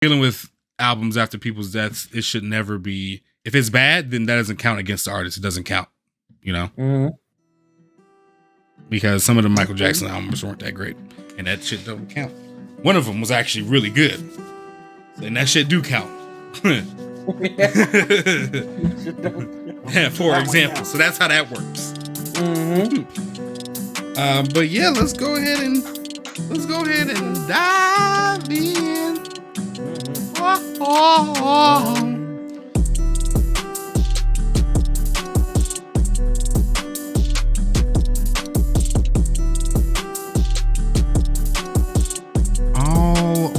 dealing with albums after people's deaths, it should never be. If it's bad, then that doesn't count against the artist. It doesn't count, because some of the Michael Jackson albums weren't that great, and that shit don't count. One of them was actually really good, and that shit do count. Yeah, for example. So that's how that works. But yeah, let's go ahead and dive in.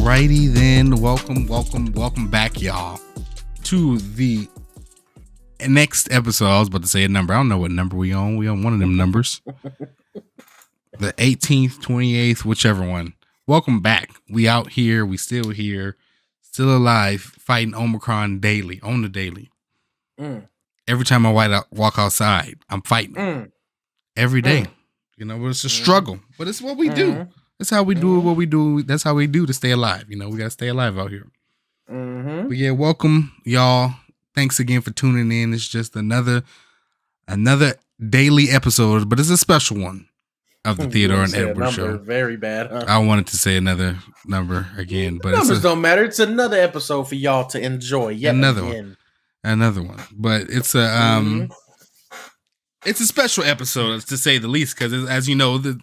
Alrighty then, welcome back, y'all, to the next episode. I was about to say a number. I don't know what number we on. We on one of them numbers. The 18th, 28th, whichever one. Welcome back. We out here. We still here. Still alive. Fighting Omicron daily. On the daily. Every time I walk outside, I'm fighting. Every day. You know, it's a struggle. But it's what we do. That's how we do what we do. That's how we do to stay alive. You know, we got to stay alive out here. But yeah, welcome, y'all. Thanks again for tuning in. It's just another daily episode, but it's a special one of the Theodore and Edward Show. Very bad. Huh? I wanted to say another number again, but numbers don't matter. It's another episode for y'all to enjoy. Another one. But it's a it's a special episode, to say the least, because as you know, the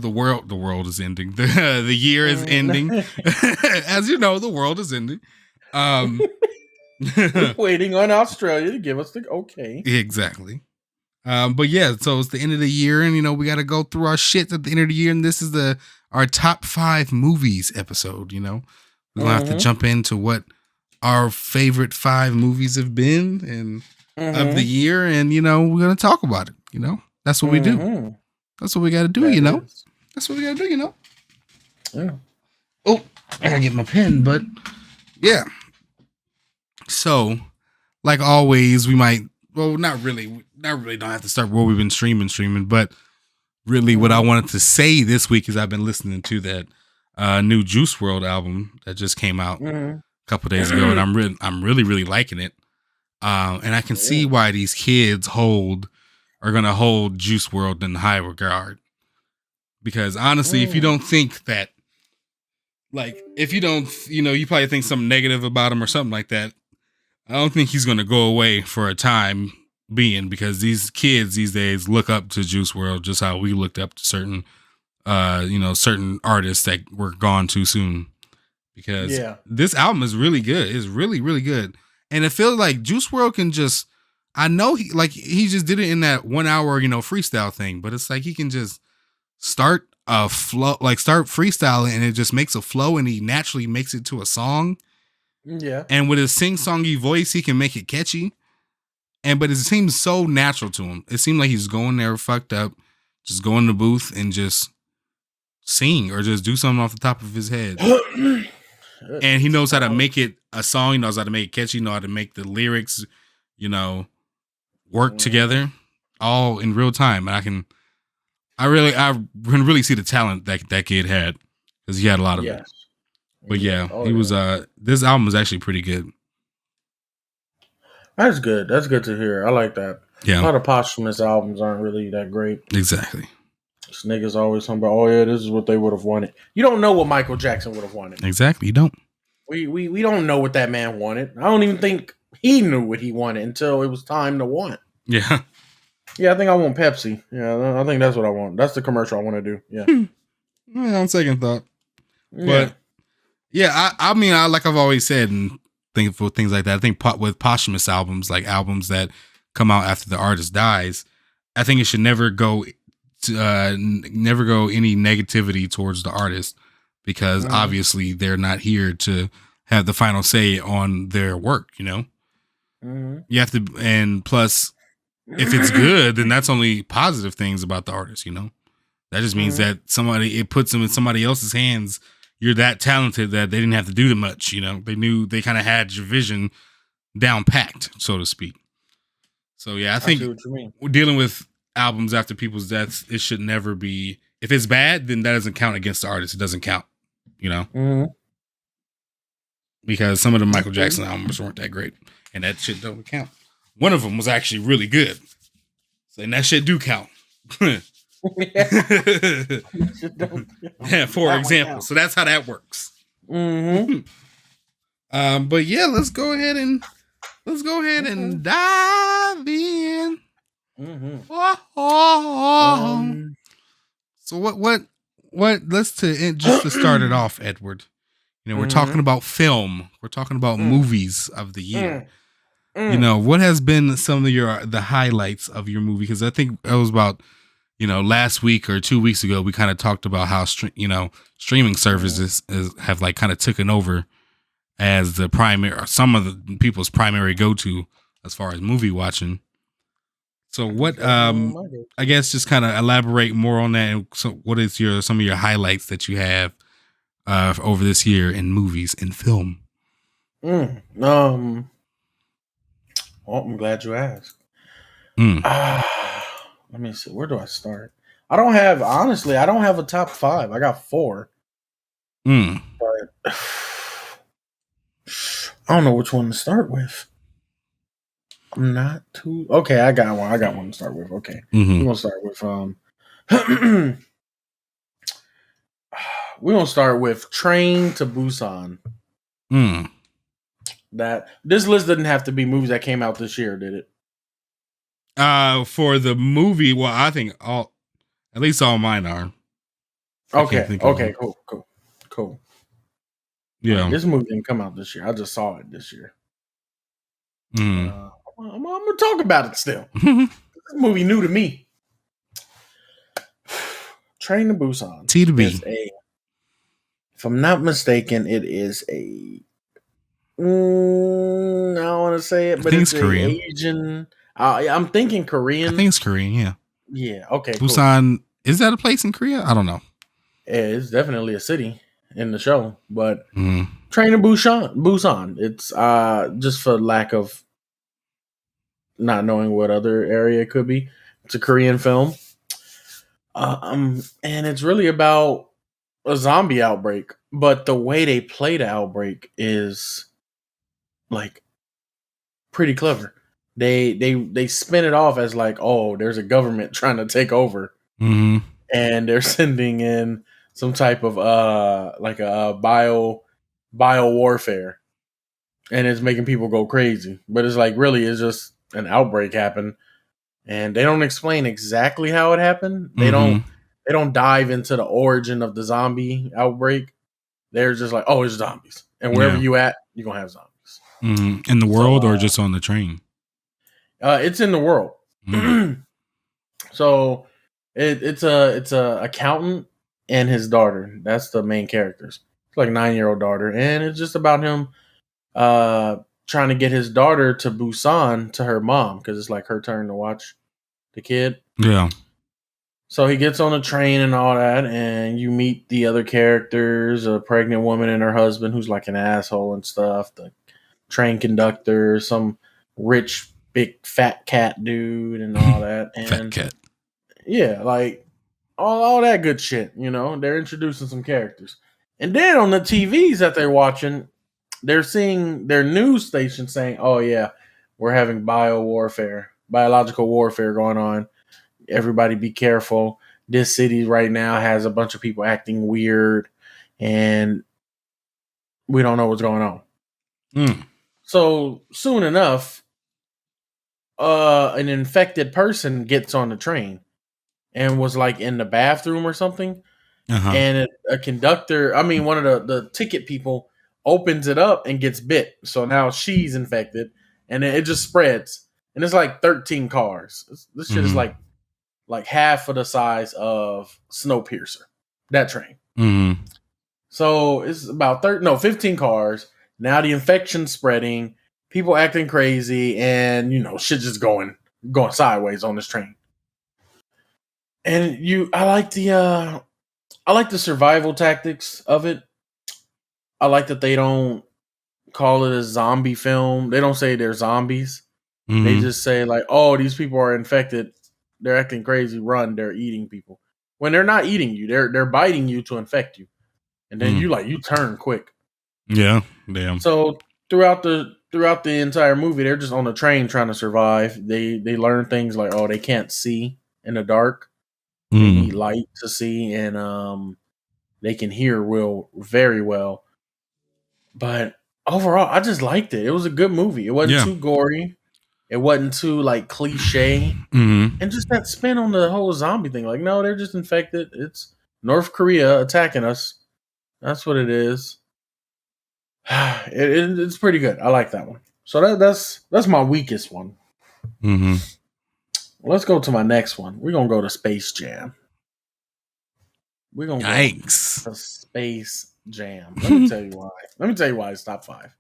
world is ending. The year is ending. As you know, the world is ending. Waiting on Australia to give us the okay. Exactly. But yeah, so it's the end of the year, and we got to go through our shit at the end of the year, and this is our top 5 movies episode. We're gonna have to jump into what our favorite 5 movies have been and of the year, and we're gonna talk about it. That's what we do. That's what we got to do. That's what we got to do. Yeah. Oh, I gotta get my pen, but yeah. So, like always, we might. Well, not really. Don't have to start where we've been streaming. But really, what I wanted to say this week is I've been listening to that new Juice WRLD album that just came out a couple days ago, and I'm really liking it. And I can see why these kids are gonna hold Juice WRLD in high regard, because honestly, if you don't think that, like, if you don't, you probably think something negative about him or something like that. I don't think he's going to go away for a time being, because these kids these days look up to Juice WRLD just how we looked up to certain artists that were gone too soon. Because this album is really good. It's really, really good. And it feels like Juice WRLD can just, I know he just did it in that 1 hour, freestyle thing, but it's like he can just start a flow, like start freestyling, and it just makes a flow, and he naturally makes it to a song. Yeah. And with his sing-songy voice, he can make it catchy. But it seems so natural to him. It seemed like he's going there fucked up, just go in the booth and just sing or just do something off the top of his head. And he knows how to make it a song. He knows how to make it catchy. He knows how to make the lyrics, work together all in real time. And I can really see the talent that kid had, because he had a lot of it. But yeah, he was. This album was actually pretty good. That's good. That's good to hear. I like that. Yeah, a lot of posthumous albums aren't really that great. Exactly. This niggas always talking about, this is what they would have wanted. You don't know what Michael Jackson would have wanted. Exactly. You don't. We don't know what that man wanted. I don't even think he knew what he wanted until it was time to want. Yeah. Yeah, I think I want Pepsi. Yeah, I think that's what I want. That's the commercial I want to do. Yeah. On second thought, but. Yeah, I mean, like I've always said, and think for things like that, I think with posthumous albums, like albums that come out after the artist dies, I think it should never go any negativity towards the artist, because obviously they're not here to have the final say on their work. You have to, and plus, if it's good, then that's only positive things about the artist. That just means that it puts them in somebody else's hands. You're that talented that they didn't have to do that much. They kind of had your vision down packed, so to speak. So yeah, I think we're dealing with albums after people's deaths. It should never be. If it's bad, then that doesn't count against the artist. It doesn't count. because some of the Michael Jackson albums weren't that great, and that shit don't count. One of them was actually really good, and that shit do count. Yeah, for example. So that's how that works. Mm-hmm. But yeah, let's go ahead and dive in. Mm-hmm. So what just to start it off, Edward. You know, we're talking about film. We're talking about movies of the year. You know, what has been some of the highlights of your movie? Because I think it was about, last week or 2 weeks ago, we kind of talked about how streaming services have like kind of taken over as the primary, or some of the people's primary go-to as far as movie watching. So what, I guess just kind of elaborate more on that. And so what is some of your highlights that you have over this year in movies and film? Well, I'm glad you asked. Mm. Let me see. Where do I start? I don't have a top 5. I got 4. But I don't know which one to start with. I'm not too okay. I got one. To start with. Okay, we're gonna start with we're gonna start with Train to Busan. That this list didn't have to be movies that came out this year, did it? For the movie, well, I think at least all mine are. Okay. Cool. Yeah, this movie didn't come out this year. I just saw it this year. I'm gonna talk about it still. This movie new to me. Train to Busan. T to B. If I'm not mistaken, it is a. I don't want to say it, but it's Korean. Asian. I'm thinking Korean. I think it's Korean. Yeah. Yeah. Okay. Busan. Cool. Is that a place in Korea? I don't know. It's definitely a city in the show, but Train to Busan. It's just for lack of not knowing what other area it could be. It's a Korean film. And it's really about a zombie outbreak, but the way they play the outbreak is like pretty clever. They spin it off as like, oh, there's a government trying to take over, and they're sending in some type of like a bio warfare, and it's making people go crazy. But it's like really, it's just an outbreak happened, and they don't explain exactly how it happened. They don't dive into the origin of the zombie outbreak. They're just like, oh, it's zombies, and wherever you at, you're gonna have zombies. In the world, or just on the train? It's in the world. So it's a accountant and his daughter. That's the main characters. It's like 9-year-old daughter, and it's just about him trying to get his daughter to Busan to her mom because it's like her turn to watch the kid. Yeah. So he gets on a train and all that, and you meet the other characters, a pregnant woman and her husband who's like an asshole and stuff, the train conductor, some rich, big, fat cat dude and all that. And fat cat. Yeah, like all that good shit, They're introducing some characters. And then on the TVs that they're watching, they're seeing their news station saying, oh yeah, we're having biological warfare going on. Everybody be careful. This city right now has a bunch of people acting weird and we don't know what's going on. So soon enough, an infected person gets on the train and was like in the bathroom or something. And a conductor, one of the ticket people opens it up and gets bit. So now she's infected and it just spreads. And it's like 13 cars. This shit is like half of the size of Snowpiercer, that train. So it's about 15 cars. Now the infection's spreading, people acting crazy, and shit just going sideways on this train. And I like the survival tactics of it. I like that they don't call it a zombie film. They don't say they're zombies. They just say like, oh, these people are infected. They're acting crazy. Run! They're eating people. When they're not eating you, they're biting you to infect you, and then you turn quick. Yeah. Damn. So throughout the entire movie, they're just on a train trying to survive. They learn things like, oh, they can't see in the dark. They need light to see, and they can hear very well. But overall, I just liked it. It was a good movie. It wasn't Yeah. too gory. It wasn't too like cliche, and just that spin on the whole zombie thing. Like, no, they're just infected. It's North Korea attacking us. That's what it is. It's pretty good. I like that one. So that's my weakest one. Let's go to my next one. We're gonna go to Space Jam. We're gonna go Yikes. to Space Jam. Let me tell you why. Let me tell you why it's top 5.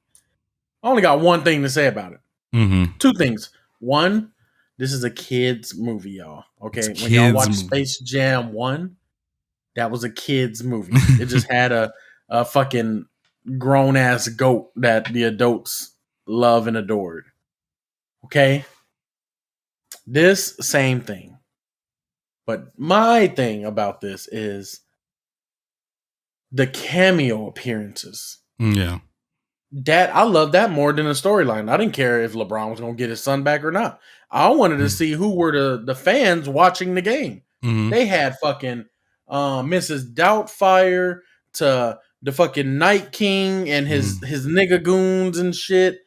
I only got one thing to say about it. Two things. One, this is a kids movie, y'all. Okay, when y'all watch Space Jam 1, that was a kids movie. It just had a fucking grown ass goat that the adults love and adored. Okay, this same thing. But my thing about this is the cameo appearances. Yeah. That I love that more than the storyline. I didn't care if LeBron was going to get his son back or not. I wanted to see who were the fans watching the game. They had fucking Mrs. Doubtfire to the fucking Night King and his nigga goons and shit.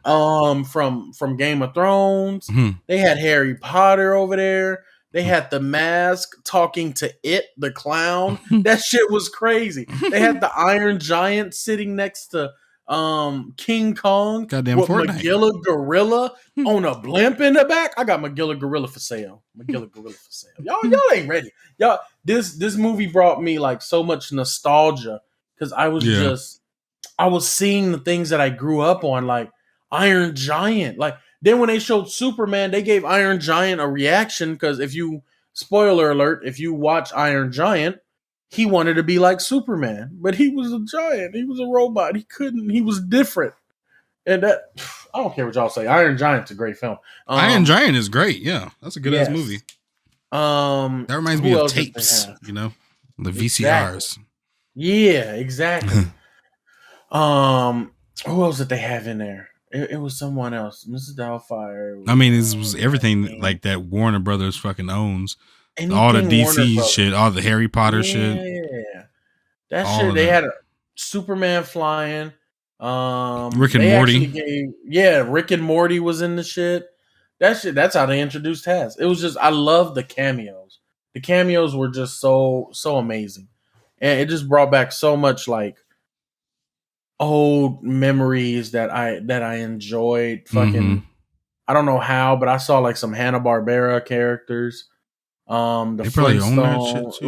From Game of Thrones. They had Harry Potter over there. They had the Mask talking to It, the clown. That shit was crazy. They had the Iron Giant sitting next to King Kong Goddamn with Fortnite. Magilla Gorilla on a blimp in the back. I got Magilla Gorilla for sale. Magilla Gorilla for sale. Y'all ain't ready. Y'all, this movie brought me like so much nostalgia because I was seeing the things that I grew up on, like Iron Giant. Like then when they showed Superman, they gave Iron Giant a reaction because spoiler alert, if you watch Iron Giant, he wanted to be like Superman, but he was a giant. He was a robot. He couldn't. He was different. And that I don't care what y'all say. Iron Giant's a great film. Iron Giant is great. Yeah, that's a good ass movie. That reminds me of tapes. You know, the VCRs. Exactly. Yeah, exactly. Who else did they have in there? It was someone else. Mrs. Doubtfire. I mean, it was everything like that Warner Brothers fucking owns. All the DC shit, all the Harry Potter shit. Yeah. That shit, they had a Superman flying. Rick and Morty. Rick and Morty was in the shit. That shit, that's how they introduced Taz. It was just, I love the cameos. The cameos were just so amazing. And it just brought back so much like old memories that I enjoyed. Fucking, I don't know how, but I saw like some Hanna-Barbera characters. The Flintstones,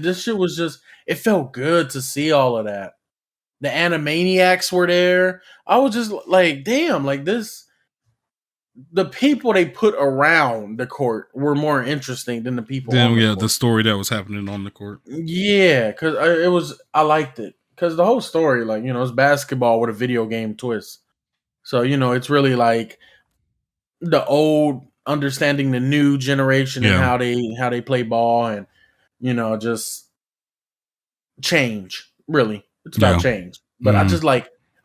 this shit was just, it felt good to see all of that. The Animaniacs were there. I was just like, damn, like this. The people they put around the court were more interesting than the people. The story that was happening on the court. Yeah, because I liked it because the whole story, like it's basketball with a video game twist. So it's really like the old understanding the new generation and how they play ball and just change. Really, it's about change. But I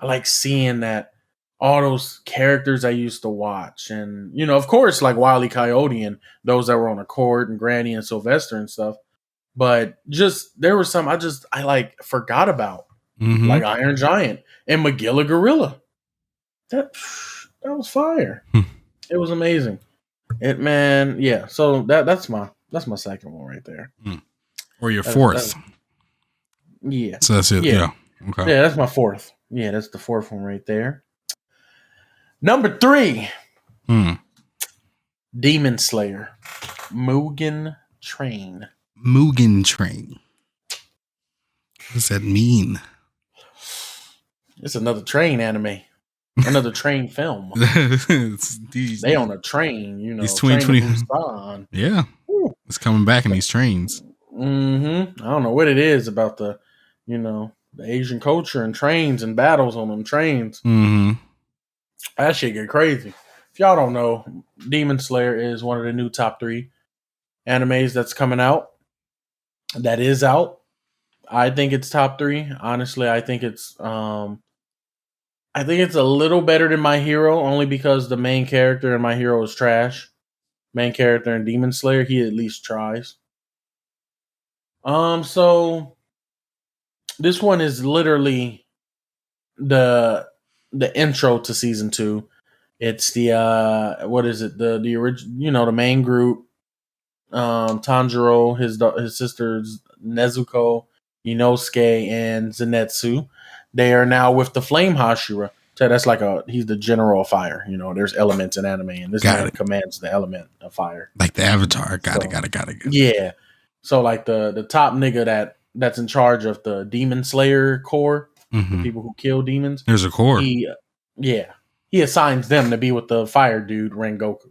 like seeing that all those characters I used to watch, and of course, like Wile E. Coyote and those that were on the court and Granny and Sylvester and stuff. But just there were some I like forgot about, like Iron Giant and Magilla Gorilla. That was fire. It was amazing. So that's my second one right there. Or your fourth. Yeah. So that's it. Yeah. Okay. Yeah, that's my fourth. Yeah, that's the fourth one right there. Number 3. Demon Slayer. Mugen Train. Mugen Train. What does that mean? It's another train anime. Another train film. They on a train, These 2020. Yeah. Ooh. It's coming back in these trains. I don't know what it is about the Asian culture and trains and battles on them trains. That shit get crazy. If y'all don't know, Demon Slayer is one of the new top 3 animes that's coming out. That is out. I think it's top 3. Honestly, I think it's I think it's a little better than My Hero, only because the main character in My Hero is trash. Main character in Demon Slayer, he at least tries. So this one is literally the intro to season 2. It's the what is it? The original, the main group. Tanjiro, his sisters Nezuko, Inosuke, and Zenitsu. They are now with the Flame Hashira. So that's he's the general of fire. There's elements in anime, and this man commands the element of fire. Like the Avatar. Got it. Yeah. So like the top nigga that's in charge of the Demon Slayer Corps, the people who kill demons. There's a core. He assigns them to be with the fire dude Rengoku.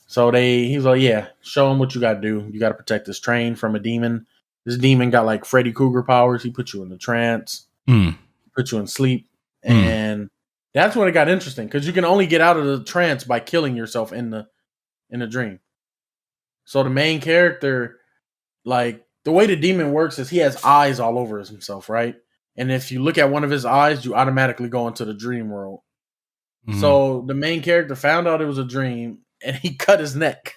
So he's like, yeah, show him what you got to do. You got to protect this train from a demon. This demon got like Freddy Krueger powers. He put you in the trance, put you in sleep, and that's when it got interesting because you can only get out of the trance by killing yourself in the dream. So the main character, like the way the demon works is he has eyes all over himself, right? And if you look at one of his eyes, you automatically go into the dream world. So the main character found out it was a dream. And he cut his neck,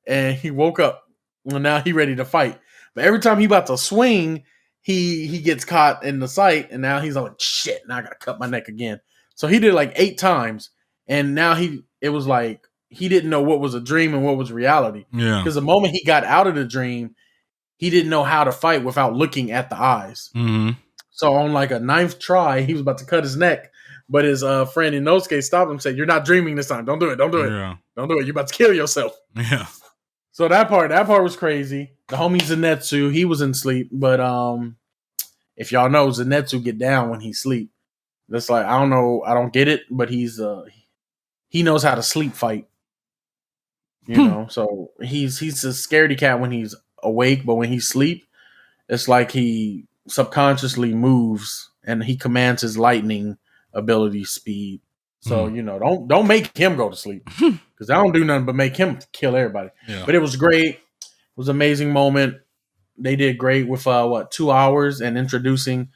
and he woke up. Well, now he ready to fight. But every time he about to swing, he gets caught in the sight, and now he's like, shit, now I gotta cut my neck again. So he did like 8 times, and now it was like he didn't know what was a dream and what was reality. Yeah. Because the moment he got out of the dream, he didn't know how to fight without looking at the eyes. So on like a 9th try, he was about to cut his neck. But his friend Inosuke stopped him and said, "You're not dreaming this time. Don't do it. Don't do it. Yeah. Don't do it. You're about to kill yourself." Yeah. So that part was crazy. The homie Zenitsu, he was in sleep. But if y'all know, Zenitsu get down when he sleep. That's like, I don't know. I don't get it. But he knows how to sleep fight. So he's a scaredy cat when he's awake. But when he sleep, it's like he subconsciously moves and he commands his lightning ability speed. So don't make him go to sleep because I don't do nothing but make him kill everybody. But it was great. It was an amazing moment. They did great with 2 hours and introducing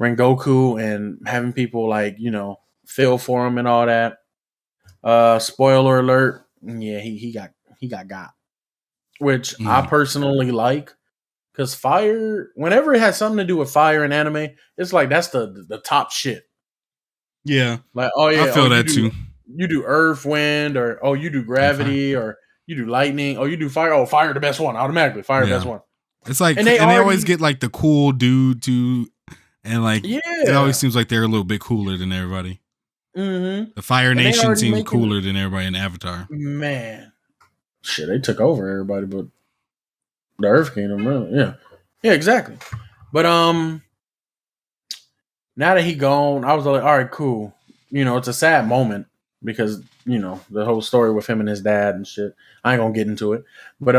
Rengoku and having people feel for him and all that. Spoiler alert, yeah, he got, which I personally like because fire, whenever it has something to do with fire in anime, it's like that's the top shit. Yeah. Like, oh yeah, I feel that too. You do earth, wind, or you do gravity, or you do lightning, you do fire. Oh, fire the best one automatically. Fire the best one. It's like, and they always get like the cool dude too, and like it always seems like they're a little bit cooler than everybody. The Fire Nation seems cooler than everybody in Avatar. Man, shit, they took over everybody, but the Earth Kingdom, really, yeah, exactly. But now that he gone, I was like, all right, cool. It's a sad moment because, the whole story with him and his dad and shit. I ain't gonna get into it. But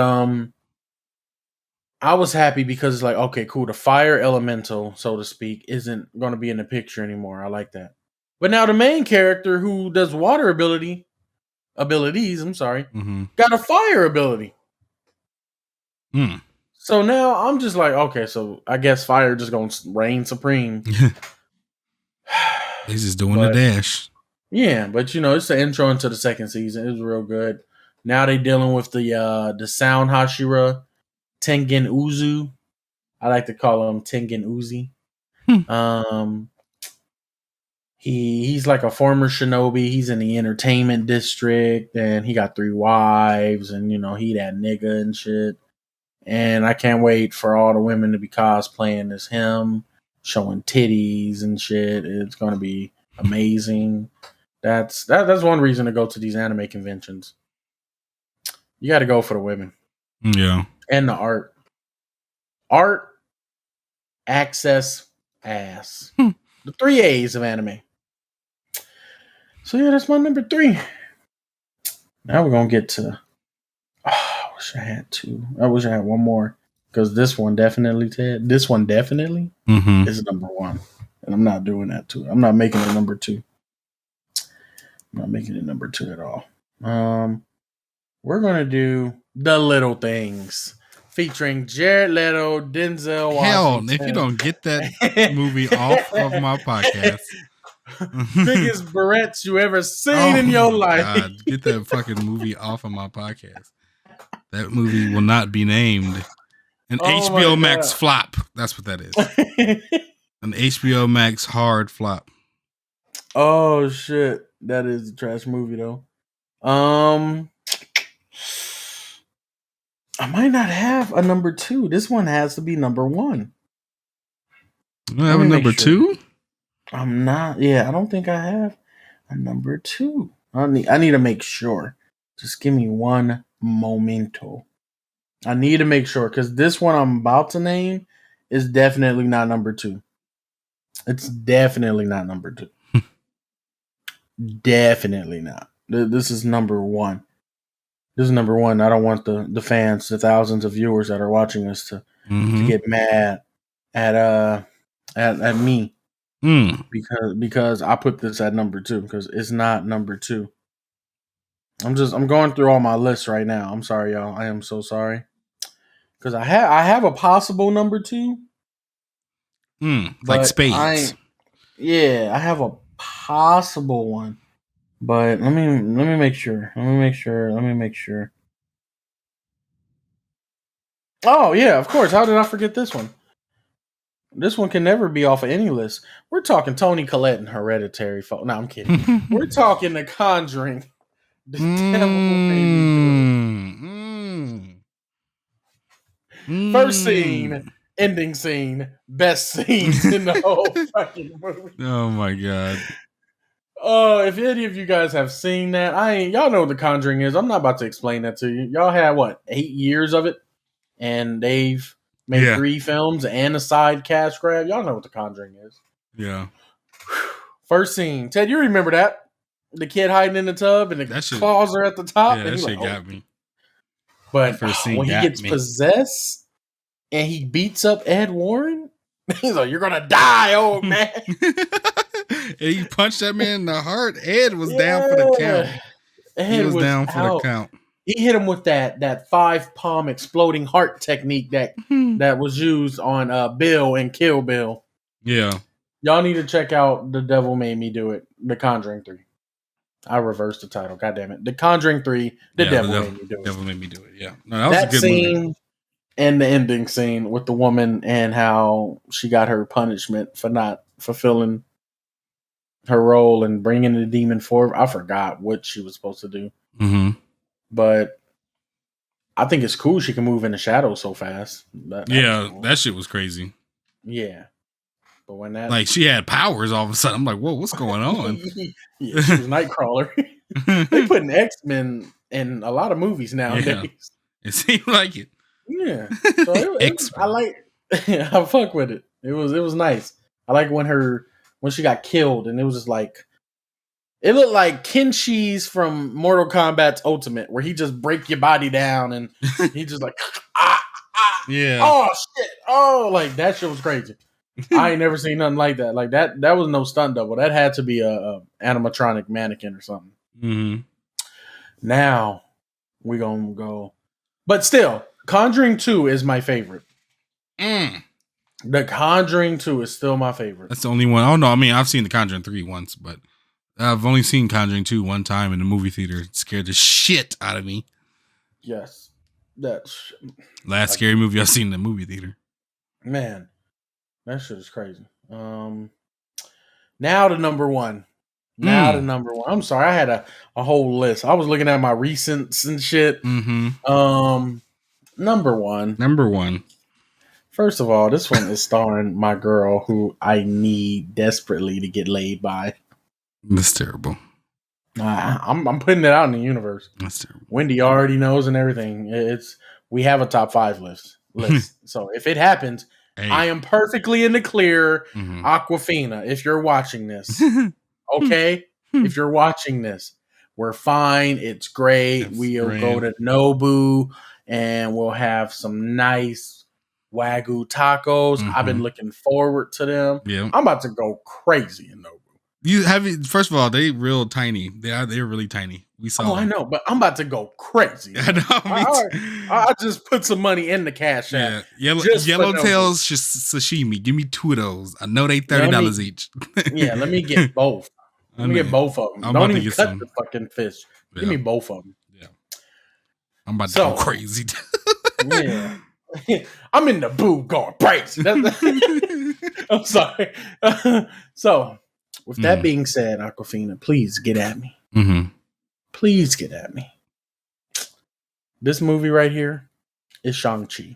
I was happy because it's like, okay, cool. The fire elemental, so to speak, isn't gonna be in the picture anymore. I like that. But now the main character who does water abilities, got a fire ability. So now I'm just like, okay, so I guess fire just gonna reign supreme. He's just doing the dash. Yeah, but it's the intro into the second season. It was real good. Now they dealing with the Sound Hashira, Tengen Uzu. I like to call him Tengen Uzi. He's like a former shinobi. He's in the entertainment district, and he got 3 wives, and he that nigga and shit. And I can't wait for all the women to be cosplaying as him, showing titties and shit. It's gonna be amazing. That's one reason to go to these anime conventions. You got to go for the women, and the art, access, ass. The 3 A's of anime. So yeah, that's my number 3. Now we're gonna get to. I wish I had 2. I wish I had one more. Because this one definitely is number 1. And I'm not doing that too. I'm not making it number 2. I'm not making it number 2 at all. We're going to do The Little Things. Featuring Jared Leto, Denzel Washington. Hell, if you don't get that movie off of my podcast. Biggest barrettes you ever seen in your life. God, get that fucking movie off of my podcast. That movie will not be named an HBO Max flop. That's what that is. An HBO Max hard flop. Oh shit, that is a trash movie though. I might not have a number 2. This one has to be number 1. You don't have a number 2? I'm not. Yeah, I don't think I have a number 2. I need to make sure. Just give me one momento. I need to make sure because this one I'm about to name is definitely not number 2. It's definitely not number 2. Definitely not. This is number 1. This is number 1. I don't want the fans, the thousands of viewers that are watching this to get mad at me because I put this at number 2 because it's not number 2. I'm going through all my lists right now. I'm sorry, y'all. I am so sorry because I have a possible number 2. Like Spades. I have a possible one, but let me make sure. Let me make sure. Oh yeah, of course. How did I forget this one? This one can never be off of any list. We're talking Toni Collette and Hereditary. No, I'm kidding. We're talking The Conjuring. The devil made me do it. First scene, ending scene, best scenes in the whole fucking movie. Oh my god. If any of you guys have seen that, y'all know what The Conjuring is. I'm not about to explain that to you. Y'all had what, 8 years of it, and they've made 3 films and a side cash grab. Y'all know what The Conjuring is. Yeah. First scene, Ted, you remember that? The kid hiding in the tub and the claws are at the top. Yeah, that shit got me. But when he gets possessed and he beats up Ed Warren, he's like, "You're gonna die, old man." And he punched that man in the heart. Ed was down for the count. He was down for the count. He hit him with that 5-palm exploding heart technique that was used on Bill and Kill Bill. Yeah. Y'all need to check out The Devil Made Me Do It, The Conjuring 3. I reversed the title. God damn it. The Conjuring 3, The Devil Made Me Do It. Devil Made Me Do It, yeah. No, that was a good scene movie. And the ending scene with the woman and how she got her punishment for not fulfilling her role and bringing the demon forward. I forgot what she was supposed to do. But I think it's cool she can move in the shadows so fast. That shit was crazy. Yeah. But when that, like, she had powers all of a sudden. I'm like, whoa, what's going on? Yeah, she was Nightcrawler. They putting X-Men in a lot of movies nowadays. Yeah. It seemed like it. Yeah. So I fuck with it. It was nice. I like when she got killed and it was just like, it looked like Kenshi's from Mortal Kombat's Ultimate, where he just break your body down and he just like, yeah. Oh shit. Oh, like that shit was crazy. I ain't never seen nothing like that. Like that was no stunt double. That had to be a animatronic mannequin or something. Now we gonna go, but still, Conjuring 2 is my favorite. The Conjuring 2 is still my favorite. That's the only one. Oh no, I mean I've seen The Conjuring 3 once, but I've only seen Conjuring 2 one time in the movie theater. It scared the shit out of me. Yes, that's last scary movie I've seen in the movie theater. Man. That shit is crazy. Now to number 1. I'm sorry, I had a whole list. I was looking at my recents and shit. Number 1. First of all, this one is starring my girl who I need desperately to get laid by. That's terrible. I'm putting it out in the universe. That's terrible. Wendy already knows and everything. We have a top 5 list. So if it happens, hey. I am perfectly in the clear. Aquafina, if you're watching this, okay? If you're watching this, we're fine. It's great. We'll go to Nobu and we'll have some nice Wagyu tacos. I've been looking forward to them. Yeah. I'm about to go crazy in Nobu. You have it. First of all, they real tiny. They're really tiny. We saw. Oh, I know, but I'm about to go crazy. I know. I just put some money in the cash app. Yeah, yellowtails sashimi. Give me 2 of those. I know they $30 each. Yeah, let me get both. Let me get both of them. Don't even cut the fucking fish. Yeah. Give me both of them. Yeah, I'm about to go crazy. Yeah, I'm in the booth going crazy. I'm sorry. So, with that being said, Aquafina, please get at me. Mm-hmm. Please get at me. This movie right here is Shang-Chi.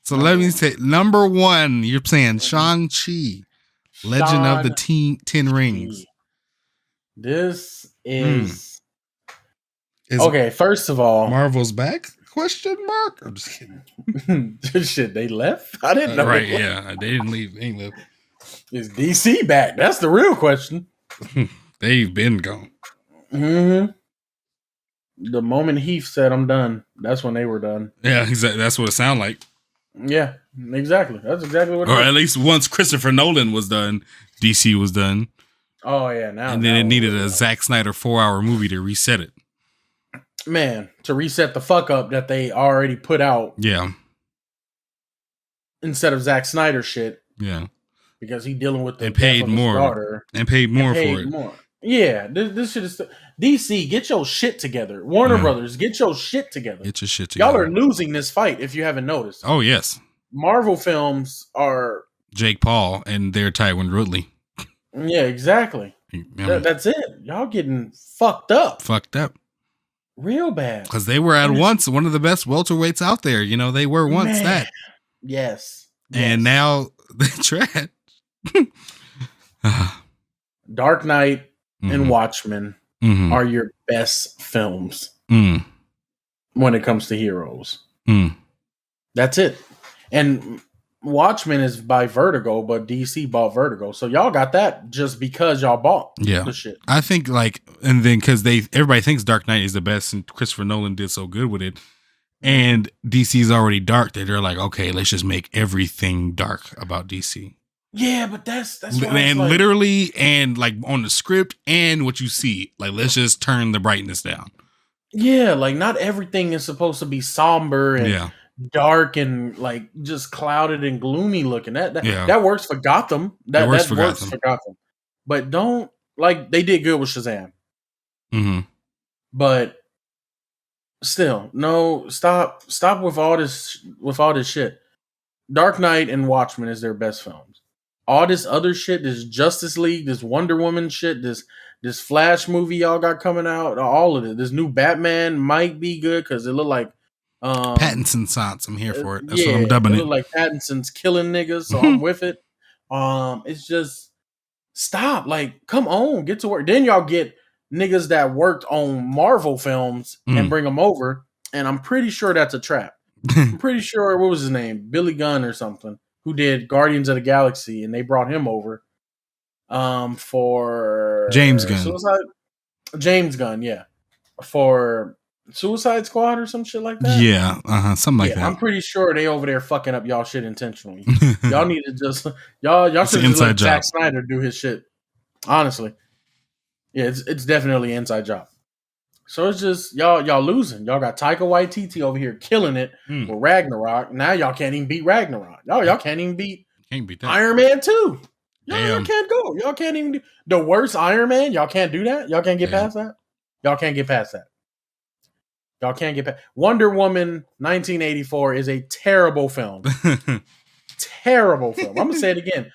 So let me say, number 1, you're saying Shang-Chi, Legend of the 10 Rings. This is okay. First of all, Marvel's back? Question mark? I'm just kidding. Shit, they left? I didn't know. Right? Yeah, they didn't leave. They ain't left. Is DC back? That's the real question. They've been gone. Mm-hmm. The moment Heath said, "I'm done," that's when they were done. Yeah, exactly. That's what it sounded like. Yeah, exactly. That's exactly what. Or at least once Christopher Nolan was done, DC was done. Oh yeah, now and then it needed a Zack Snyder 4-hour movie to reset it. Man, to reset the fuck up that they already put out. Yeah. Instead of Zack Snyder shit. Yeah. Because he dealing with the and paid more daughter. And paid more for it. More. Yeah, this shit is DC. Get your shit together. Warner Brothers, get your shit together. Get your shit together. Y'all are losing this fight if you haven't noticed. Oh yes. Marvel films are Jake Paul and they're Tywin Woodley. Yeah, exactly. That's it. Y'all getting fucked up. Fucked up. Real bad. Because they were at once one of the best welterweights out there. You know, they were once that. Yes. And now they're trash. Dark Knight and Watchmen are your best films when it comes to heroes. That's it. And Watchmen is by Vertigo, but DC bought Vertigo. So y'all got that just because y'all bought the shit. I think and then because everybody thinks Dark Knight is the best and Christopher Nolan did so good with it. And DC's already dark that they're like, okay, let's just make everything dark about DC. Yeah, but that's and literally and like on the script and what you see, like let's just turn the brightness down. Yeah, like not everything is supposed to be somber and dark and like just clouded and gloomy looking. That works for Gotham. That works for Gotham. But don't like they did good with Shazam. But still, no, stop with all this shit. Dark Knight and Watchmen is their best films. All this other shit, this Justice League, this Wonder Woman shit, this Flash movie y'all got coming out, all of it. This new Batman might be good because it look like Pattinson Sans. I'm here for it. That's what I'm dubbing it. Look like Pattinson's killing niggas, so I'm with it. It's just stop. Like, come on, get to work. Then y'all get niggas that worked on Marvel films and bring them over, and I'm pretty sure that's a trap. I'm pretty sure, what was his name? Billy Gunn or something, who did Guardians of the Galaxy, and they brought him over for James Gunn. James Gunn, yeah. For Suicide Squad or some shit like that? Yeah, something like that. I'm pretty sure they over there fucking up y'all shit intentionally. Y'all need to just y'all should just let Zack Snyder do his shit. Honestly. Yeah, it's definitely an inside job. So it's just y'all losing. Y'all got Taika Waititi over here killing it with Ragnarok. Now y'all can't even beat Ragnarok. Y'all can't even beat that. Iron Man 2. Y'all can't go. Y'all can't even do the worst Iron Man. Y'all can't do that. Y'all can't get past that. Y'all can't get past that. Y'all can't get past Wonder Woman 1984 is a terrible film. Terrible film. I'm gonna say it again.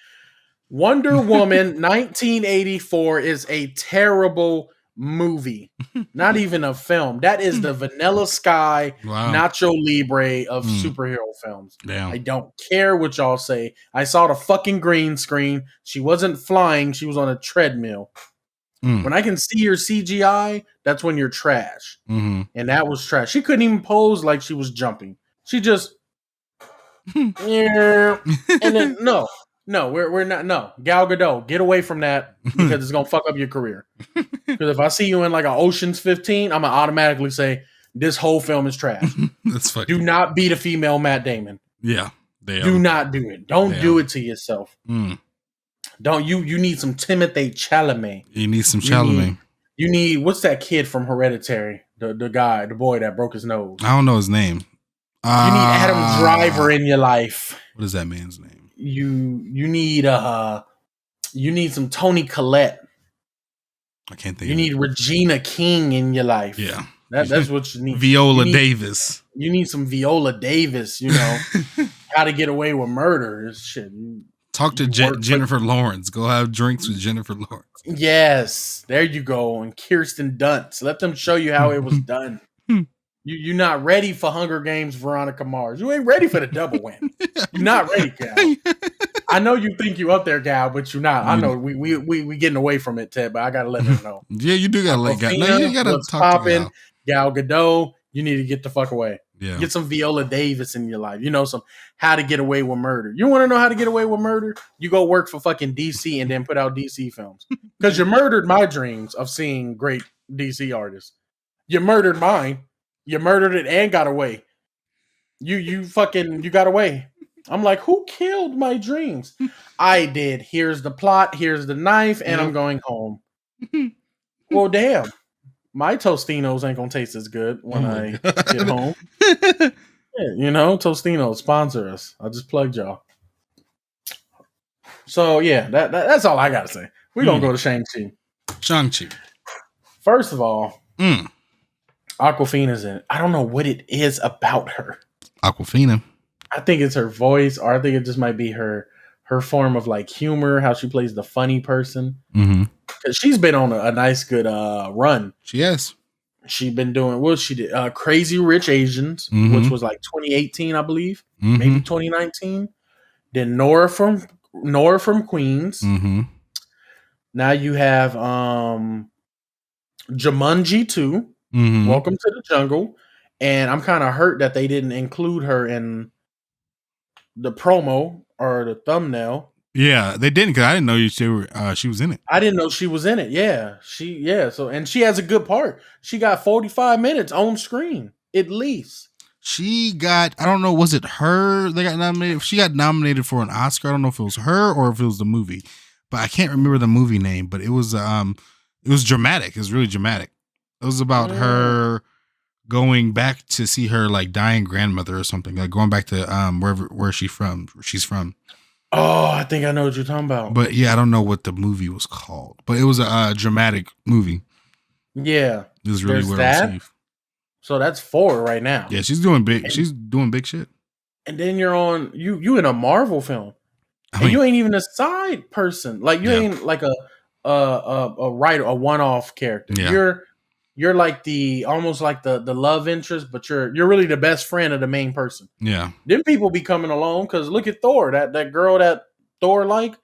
Wonder Woman 1984 is a terrible movie. Not even a film. That is the Vanilla Sky Nacho Libre of superhero films. Damn. I don't care what y'all say. I saw the fucking green screen. She wasn't flying. She was on a treadmill. When I can see your CGI, that's when you're trash. And that was trash. She couldn't even pose like she was jumping. She just and then no, we're not. No, Gal Gadot, get away from that because it's gonna fuck up your career. Because if I see you in like an Ocean's 15, I'm gonna automatically say this whole film is trash. That's fucking. Do not beat a female Matt Damon. Yeah, do not do it. Don't do it to yourself. Don't you need some Timothée Chalamet. You need some You need Chalamet. you need what's that kid from Hereditary? The boy that broke his nose. I don't know his name. You need Adam Driver in your life. What is that man's name? You need some Toni Collette. I can't think. You need Regina King in your life. Yeah, that's what you need. Viola Davis. You need some Viola Davis. You know How to Get Away with Murder. Shit. Talk to Jennifer Lawrence. Go have drinks with Jennifer Lawrence. Yes, there you go. And Kirsten Dunst. Let them show you how it was done. You're not ready for Hunger Games, Veronica Mars. You ain't ready for the double win. You're not ready, gal. I know you think you up there, gal, but you're not. I know we getting away from it, Ted, but I gotta let her know. Yeah, you do gotta let Gal. No, you gotta talk to Gal Gadot. You need to get the fuck away. Yeah. Get some Viola Davis in your life. You know, some How to Get Away with Murder. You want to know how to get away with murder? You go work for fucking DC and then put out DC films. Because you murdered my dreams of seeing great DC artists. You murdered mine. You murdered it and got away. You got away. I'm like, who killed my dreams? I did. Here's the plot. Here's the knife, and I'm going home. Well, damn. My Tostinos ain't gonna taste as good when I get home. Yeah, Tostinos sponsor us. I just plugged y'all. So yeah, that's all I gotta say. We're gonna go to Shang-Chi. Shang-Chi. First of all, Awkwafina's in it. I don't know what it is about her. Awkwafina. I think it's her voice, or I think it just might be her form of like humor, how she plays the funny person. Because she's been on a nice good run. She has. She's been doing what she did. Crazy Rich Asians, which was like 2018, I believe, maybe 2019. Then Nora from Queens. Now you have Jumanji 2. Welcome to the Jungle. And I'm kind of hurt that they didn't include her in the promo or the thumbnail. Yeah, they didn't, because I didn't know she was in it. I didn't know she was in it. Yeah. So, and she has a good part. She got 45 minutes on screen, at least. She got, I don't know, was it her they got nominated? She got nominated for an Oscar. I don't know if it was her or if it was the movie, but I can't remember the movie name, but it was dramatic. It was really dramatic. It was about her going back to see her like dying grandmother or something, like going back to where she's from. Oh, I think I know what you're talking about. But yeah, I don't know what the movie was called, but it was a dramatic movie. Yeah, it was really well received. So that's 4 right now. Yeah, she's doing big. She's doing big shit. And then you're on you in a Marvel film, and you ain't even a side person. Like you ain't like a one-off character. Yeah. You're like almost like the love interest, but you're really the best friend of the main person. Yeah. Then people be coming along because look at Thor, that girl that Thor like.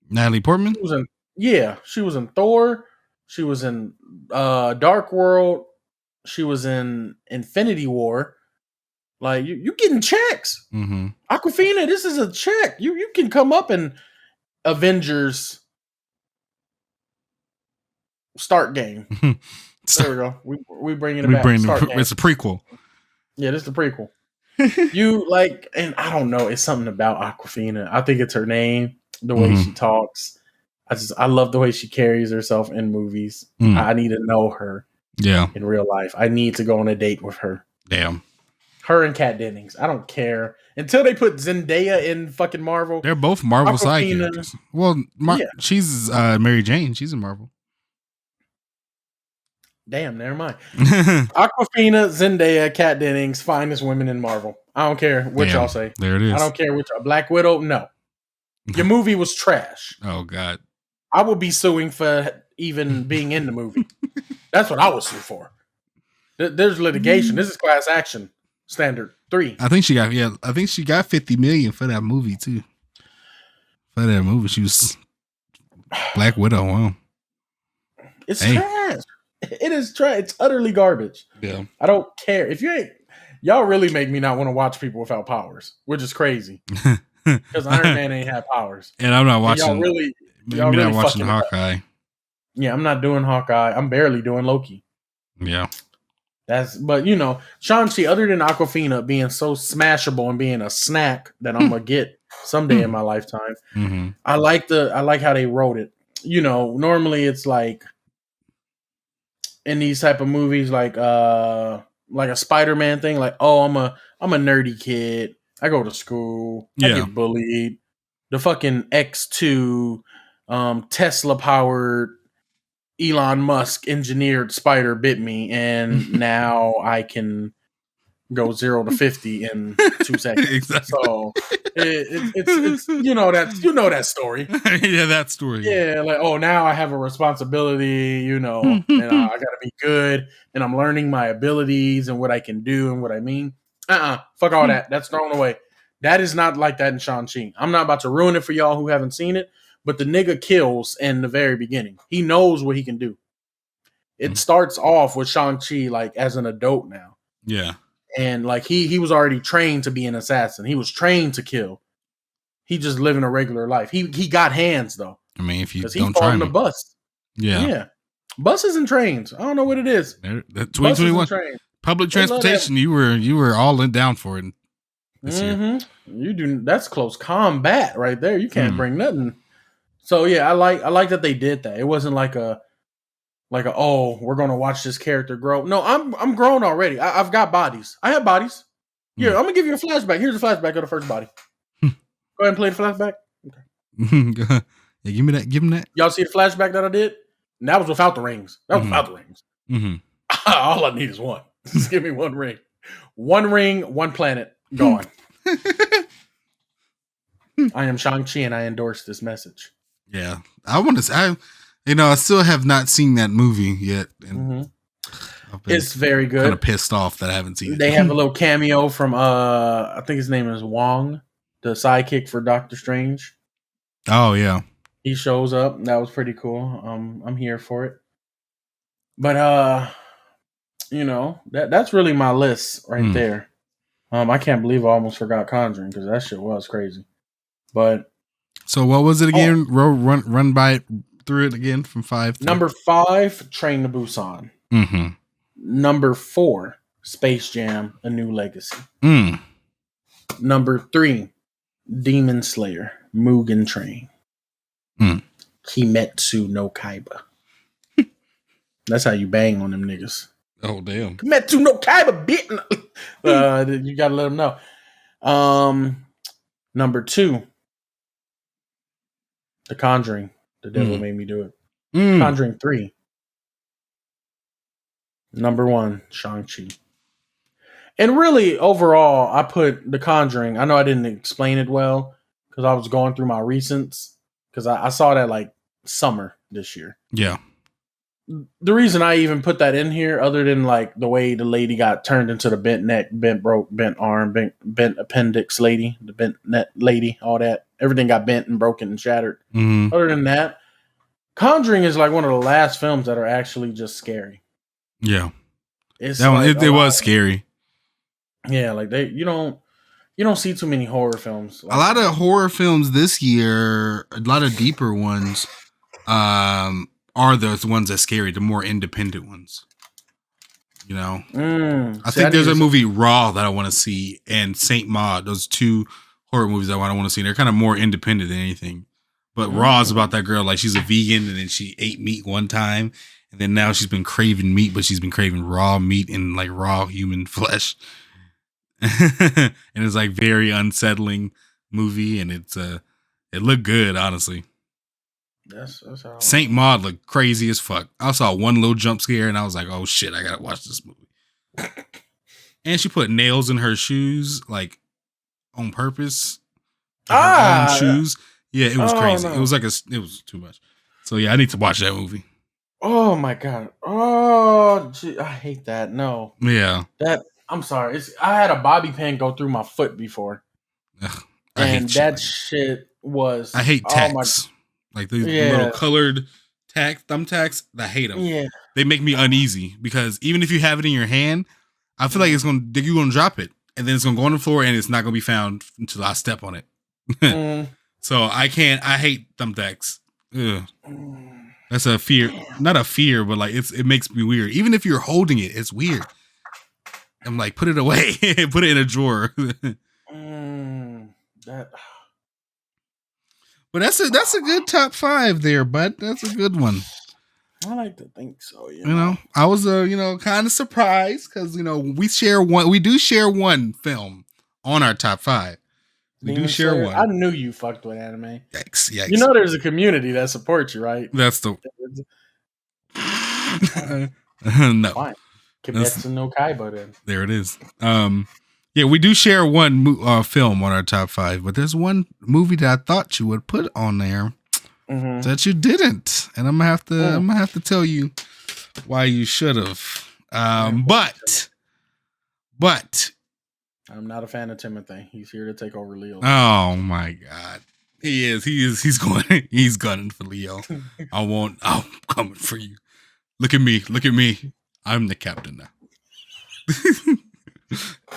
Natalie Portman? She was in Thor. She was in Dark World. She was in Infinity War. Like you getting checks. Awkwafina, this is a check. You can come up in Avengers Start Game. There we go. We bringing it back. It's a prequel. Yeah, this is the prequel. You like, and I don't know. It's something about Awkwafina. I think it's her name, the way she talks. I love the way she carries herself in movies. I need to know her. Yeah, in real life, I need to go on a date with her. Damn. Her and Kat Dennings. I don't care until they put Zendaya in fucking Marvel. They're both Marvel side characters. Well, she's Mary Jane. She's in Marvel. Damn, never mind. Awkwafina, Zendaya, Kat Dennings, finest women in Marvel. I don't care what y'all say. There it is. I don't care which Black Widow. No, your movie was trash. Oh God, I would be suing for even being in the movie. That's what I was sued for. There's litigation. This is class action standard 3. I think she got 50 million for that movie too. For that movie, she was Black Widow. Wow, it's trash. It is trash. It's utterly garbage. Yeah. I don't care. If you ain't, y'all really make me not want to watch people without powers, which is crazy. Because Iron Man ain't have powers. And I'm not watching. Y'all really not watching Hawkeye. Yeah, I'm not doing Hawkeye. I'm barely doing Loki. Yeah. But Shang-Chi, other than Awkwafina being so smashable and being a snack that I'm gonna get someday in my lifetime. Mm-hmm. I like how they wrote it. You know, normally it's like in these type of movies, like a Spider-Man thing, like, oh, I'm a nerdy kid. I go to school. I Yeah. get bullied. The fucking X2 Tesla powered Elon Musk engineered spider bit me, and now I can go 0 to 50 in 2 seconds. Exactly. So it's that story. Yeah, that story. Yeah, like, oh, now I have a responsibility, and I gotta be good, and I'm learning my abilities and what I can do and what I mean. Fuck all that. That's thrown away. That is not like that in Shang-Chi. I'm not about to ruin it for y'all who haven't seen it, but the nigga kills in the very beginning. He knows what he can do. It starts off with Shang-Chi like as an adult now. Yeah. And like he was already trained to be an assassin. He was trained to kill. He just living a regular life. He got hands though. I mean, if you Because don't he try fought on the me. bus. Yeah. Yeah. Buses and trains. I don't know what it is. 2021 public transportation. You were all in down for it this year. You do. That's close combat right there. You can't bring nothing. So yeah, I like that they did that. It wasn't like a oh, we're gonna watch this character grow. No, I'm grown already. I've got bodies. I have bodies. Here, I'm gonna give you a flashback. Here's a flashback of the first body. Go ahead and play the flashback. Okay. Yeah, give me that. Give him that. Y'all see the flashback that I did? And that was without the rings. That was without the rings. Mm-hmm. All I need is one. Just give me one ring. One ring, one planet, gone. I am Shang-Chi and I endorse this message. Yeah. I want to say, I still have not seen that movie yet. And it's very good. Kind of pissed off that I haven't seen it. They have a little cameo from, I think his name is Wong, the sidekick for Doctor Strange. Oh, yeah. He shows up. That was pretty cool. I'm here for it. But that's really my list right there. I can't believe I almost forgot Conjuring because that shit was crazy. But so what was it again? Run by it through it again from 5. Number 5, Train to Busan. Mm-hmm. Number 4, Space Jam: A New Legacy. Number 3, Demon Slayer: Mugen Train. Kimetsu no Kaiba. That's how you bang on them niggas. Oh, damn. Kimetsu no Kaiba, bitch. You gotta let them know. Number 2, The Conjuring. The Devil Made Me Do It. Conjuring 3. Number 1, Shang-Chi. And really, overall, I put The Conjuring. I know I didn't explain it well because I was going through my recents. Because I saw that like summer this year. Yeah. The reason I even put that in here, other than like the way the lady got turned into the bent neck, bent arm, bent appendix lady, the bent neck lady, all that. Everything got bent and broken and shattered. Other than that, Conjuring is like one of the last films that are actually just scary. Yeah. It's that one, it was scary. Yeah, like you don't see too many horror films. Like a lot of horror films this year, a lot of deeper ones, are the ones that scary, the more independent ones. I think there's a movie Raw that I want to see, and Saint Maud. Those 2 horror movies that I want to see. They're kind of more independent than anything. But Raw is about that girl, like she's a vegan, and then she ate meat one time, and then now she's been craving meat, but she's been craving raw meat and like raw human flesh. And it's like very unsettling movie, and it looked good, honestly. That's how Saint Maud looked crazy as fuck. I saw one little jump scare and I was like, oh shit, I gotta watch this movie. And she put nails in her shoes, like on purpose. Her own shoes. Yeah, it was crazy. No. It was too much. So yeah, I need to watch that movie. Oh my god. Oh, gee, I hate that. No. Yeah. I'm sorry. I had a bobby pin go through my foot before. Ugh, and that shit was. I hate tacks. Like these little colored thumbtacks. I hate them. Yeah. They make me uneasy because even if you have it in your hand, I feel like you're gonna drop it and then it's gonna go on the floor and it's not gonna be found until I step on it. So I hate thumbtacks. Ugh. That's a fear. Not a fear, but like it makes me weird. Even if you're holding it, it's weird. I'm like, put it away. Put it in a drawer. But that's a good top 5 there, bud. That's a good one. I like to think so. You know, I was kind of surprised because we do share one film on our top 5. We do share one. I knew you fucked with anime. Yikes! You know, there's a community that supports you, right? That's the no. Fine. Kimetsu no Kaiba then. There it is. Yeah, we do share one film on our top 5, but there's one movie that I thought you would put on there that you didn't, and I'm gonna have to tell you why you should have. But I'm not a fan of Timothy. He's here to take over Leo. Oh my God, he is. He's going. He's gunning for Leo. I'm coming for you. Look at me. I'm the captain now.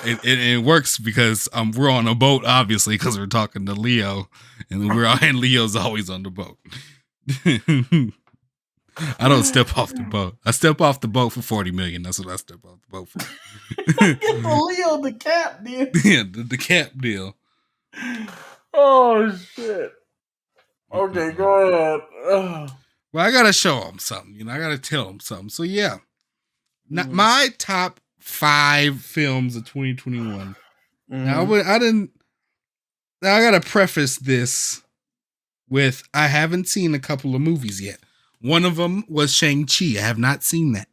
It works because we're on a boat, obviously, because we're talking to Leo, and Leo's always on the boat. I don't step off the boat. I step off the boat for $40 million. That's what I step off the boat for. Get the Leo the cap deal. Yeah, the cap deal. Oh shit. Okay, go ahead. Well, I gotta show them something. I gotta tell them something. So yeah, my top 5 films of 2021. Now I gotta preface this with I haven't seen a couple of movies yet. One of them was Shang-Chi. I have not seen that.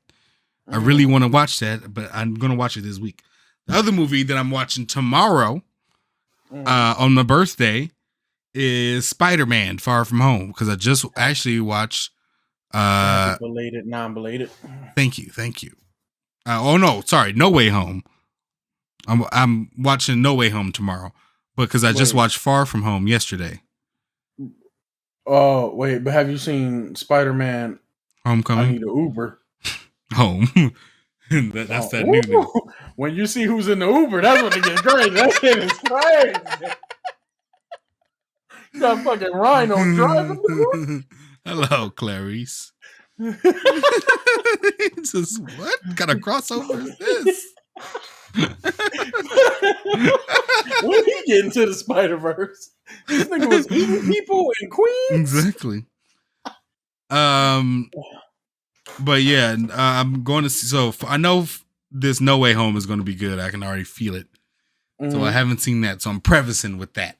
I really want to watch that, but I'm gonna watch it this week. The other movie that I'm watching tomorrow, on my birthday, is Spider-Man: Far From Home, because I just actually watched. Belated, non-belated. Thank you. No Way Home. I'm watching No Way Home tomorrow, because I just watched Far From Home yesterday. Oh wait, but have you seen Spider-Man Homecoming? I Need an Uber. Home. That's that new news. When you see who's in the Uber, that's when it gets crazy. That shit is crazy. You got fucking Rhino driving. Hello, Clarice. Just what kind of crossover is this? When he get into the Spider-Verse, this nigga was eating people in Queens. Exactly. But yeah, I'm going to see. So I know this No Way Home is going to be good. I can already feel it. So I haven't seen that, so I'm prefacing with that.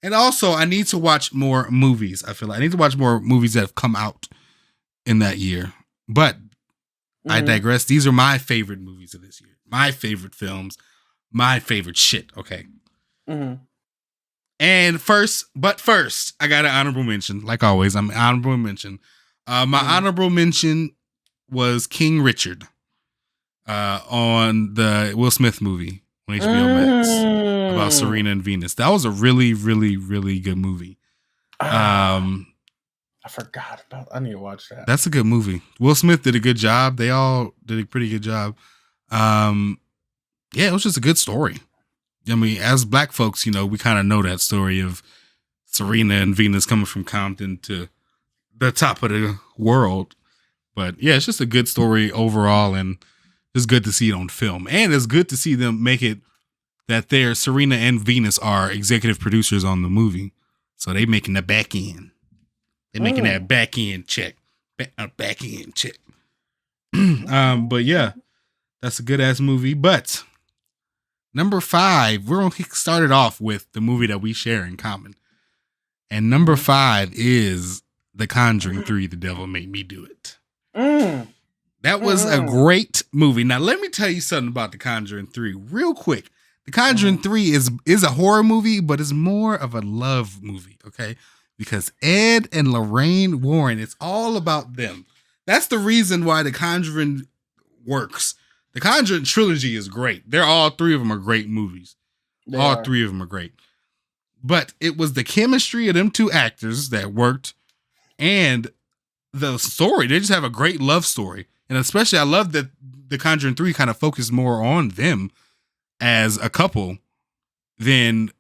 And also I need to watch more movies. I feel like I need to watch more movies that have come out in that year. But I digress. These are my favorite movies of this year. My favorite films. My favorite shit. Okay. And first, I got an honorable mention. Like always, I'm an honorable mention. My honorable mention was King Richard on the Will Smith movie on HBO Max about Serena and Venus. That was a really, really, really good movie. I forgot about. I need to watch that. That's a good movie. Will Smith did a good job. They all did a pretty good job. Yeah, it was just a good story. I mean, as Black folks, we kind of know that story of Serena and Venus coming from Compton to the top of the world. But yeah, it's just a good story overall, and it's good to see it on film. And it's good to see them make it that Serena and Venus are executive producers on the movie. So they making the back end. They're making that back end check. Back end check. But yeah, that's a good ass movie. But number 5, we're going to start it off with the movie that we share in common. And number 5 is The Conjuring 3, The Devil Made Me Do It. That was a great movie. Now, let me tell you something about The Conjuring 3 real quick. The Conjuring 3 is a horror movie, but it's more of a love movie, okay? Because Ed and Lorraine Warren, it's all about them. That's the reason why The Conjuring works. The Conjuring trilogy is great. All 3 of them are great movies. All 3 of them are great. But it was the chemistry of them 2 actors that worked, and the story. They just have a great love story. And especially I love that The Conjuring 3 kind of focused more on them as a couple than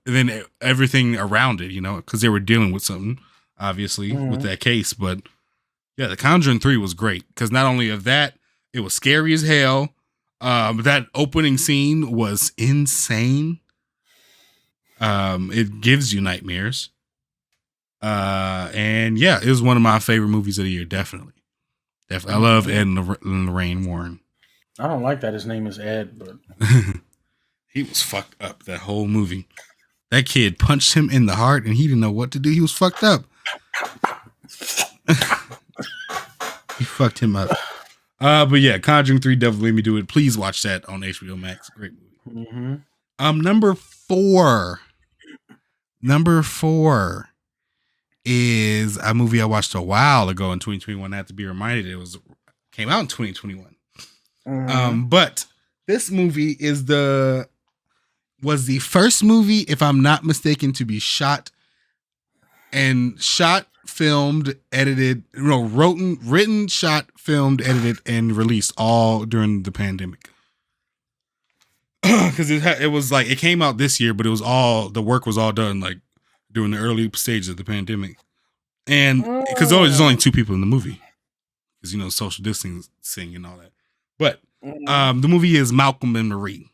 everything around it, because they were dealing with something, obviously, with that case. But yeah, The Conjuring 3 was great because not only of that, it was scary as hell. That opening scene was insane. It gives you nightmares. And yeah, it was one of my favorite movies of the year. Definitely. I love Ed and Lorraine Warren. I don't like that his name is Ed, but he was fucked up that whole movie. That kid punched him in the heart and he didn't know what to do. He was fucked up. He fucked him up. But yeah, Conjuring 3, Devil Made Me Do It. Please watch that on HBO Max. Great movie. Mm-hmm. Number four is a movie I watched a while ago in 2021. I have to be reminded it came out in 2021. Mm-hmm. But this movie was the first movie, if I'm not mistaken, to be shot, filmed, edited, written, shot, filmed, edited, and released all during the pandemic. Because it was like, it came out this year, but the work was all done like during the early stages of the pandemic. And because there's only two people in the movie, because, social distancing and all that. But the movie is Malcolm and Marie.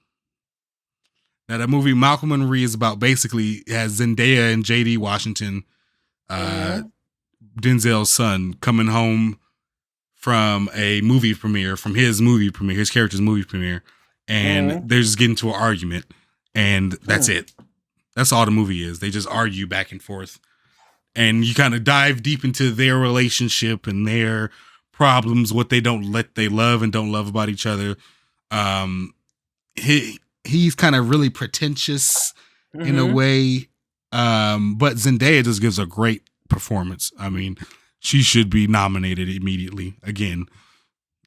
Now, that movie, Malcolm and Marie, is about basically, it has Zendaya and J.D. Washington, Denzel's son, coming home from a movie premiere, his character's movie premiere, and they're just getting into an argument, and that's it. That's all the movie is. They just argue back and forth, and you kind of dive deep into their relationship and their problems, what they love and don't love about each other. He's kind of really pretentious in a way, but Zendaya just gives a great performance. I mean, she should be nominated immediately. Again,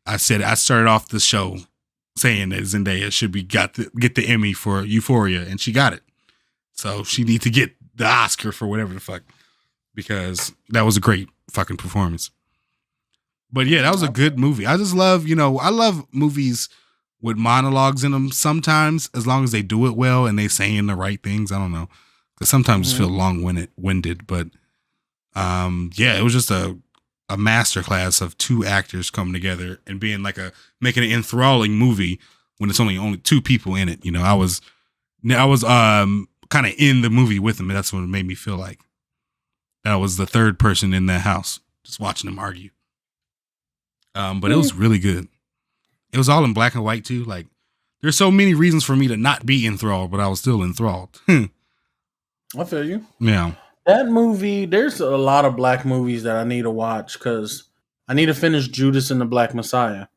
I started off the show saying that Zendaya should get the Emmy for Euphoria, and she got it. So she needs to get the Oscar for whatever the fuck, because that was a great fucking performance. But yeah, that was a good movie. I just love, I love movies with monologues in them sometimes, as long as they do it well and they saying the right things. I don't know, because sometimes it feel long-winded, but yeah, it was just a masterclass of two actors coming together and being making an enthralling movie when it's only two people in it. I was kind of in the movie with them, and that's what it made me feel like. That was the third person in that house, just watching them argue. But it was really good. It was all in black and white too. Like, there's so many reasons for me to not be enthralled, but I was still enthralled. I feel you. Yeah. That movie, there's a lot of black movies that I need to watch, because I need to finish Judas and the Black Messiah.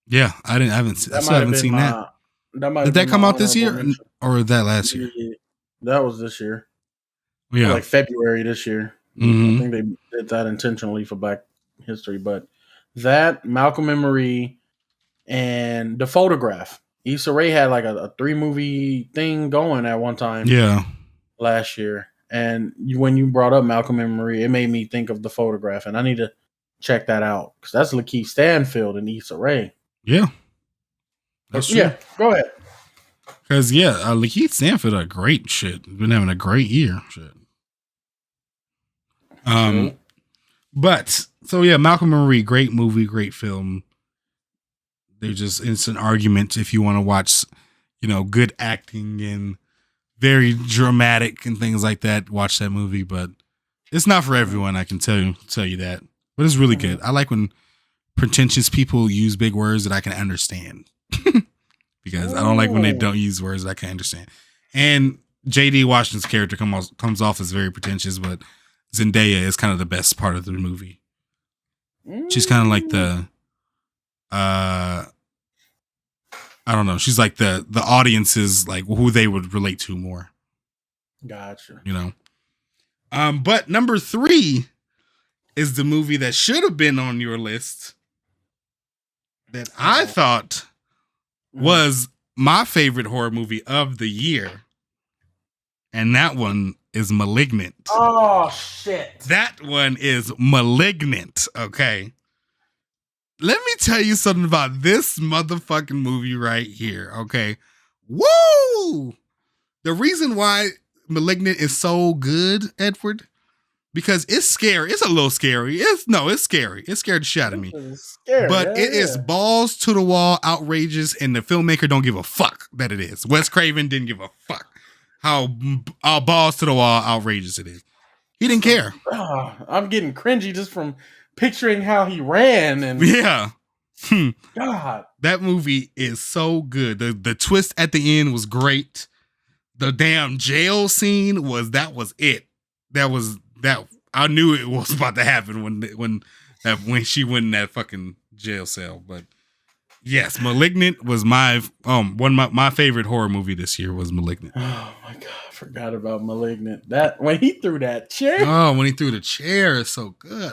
Yeah, I haven't seen that. Did that come out this year or that last year? Yeah, that was this year. Yeah, like February this year. Mm-hmm. I think they did that intentionally for Black History, but that, Malcolm and Marie, and The Photograph. Issa Rae had like a 3-movie thing going at one time. Yeah, last year. And when you brought up Malcolm and Marie, it made me think of The Photograph, and I need to check that out, because that's Lakeith Stanfield and Issa Rae. Yeah, that's true. Yeah, go ahead. Because Lakeith Stanfield are great shit. Been having a great year. Shit. But so yeah, Malcolm and Marie, great movie, great film. It's an argument if you want to watch, good acting and very dramatic and things like that. Watch that movie, but it's not for everyone. I can tell you that, but it's really good. I like when pretentious people use big words that I can understand, because I don't like when they don't use words that I can understand. And J.D. Washington's character comes off as very pretentious, but Zendaya is kind of the best part of the movie. She's kind of like the, I don't know. She's like the audiences, like who they would relate to more. Gotcha. But number 3 is the movie that should have been on your list, that I thought was my favorite horror movie of the year. And that one is Malignant. Oh, shit. That one is Malignant, okay? Let me tell you something about this motherfucking movie right here, okay? Woo! The reason why Malignant is so good, Edward, because it's scary. It's a little scary. It's scary. It scared the shit out of me. Scary, but it is balls to the wall, outrageous, and the filmmaker don't give a fuck that it is. Wes Craven didn't give a fuck how balls to the wall outrageous it is. He didn't care. I'm getting cringy just from picturing how he ran. And yeah. God, that movie is so good. The twist at the end was great. The damn jail scene was it. That I knew it was about to happen when she went in that fucking jail cell. But yes, Malignant was my my favorite horror movie this year was Malignant. Oh my God, I forgot about Malignant. That when he threw that chair. Oh, when he threw the chair, it's so good.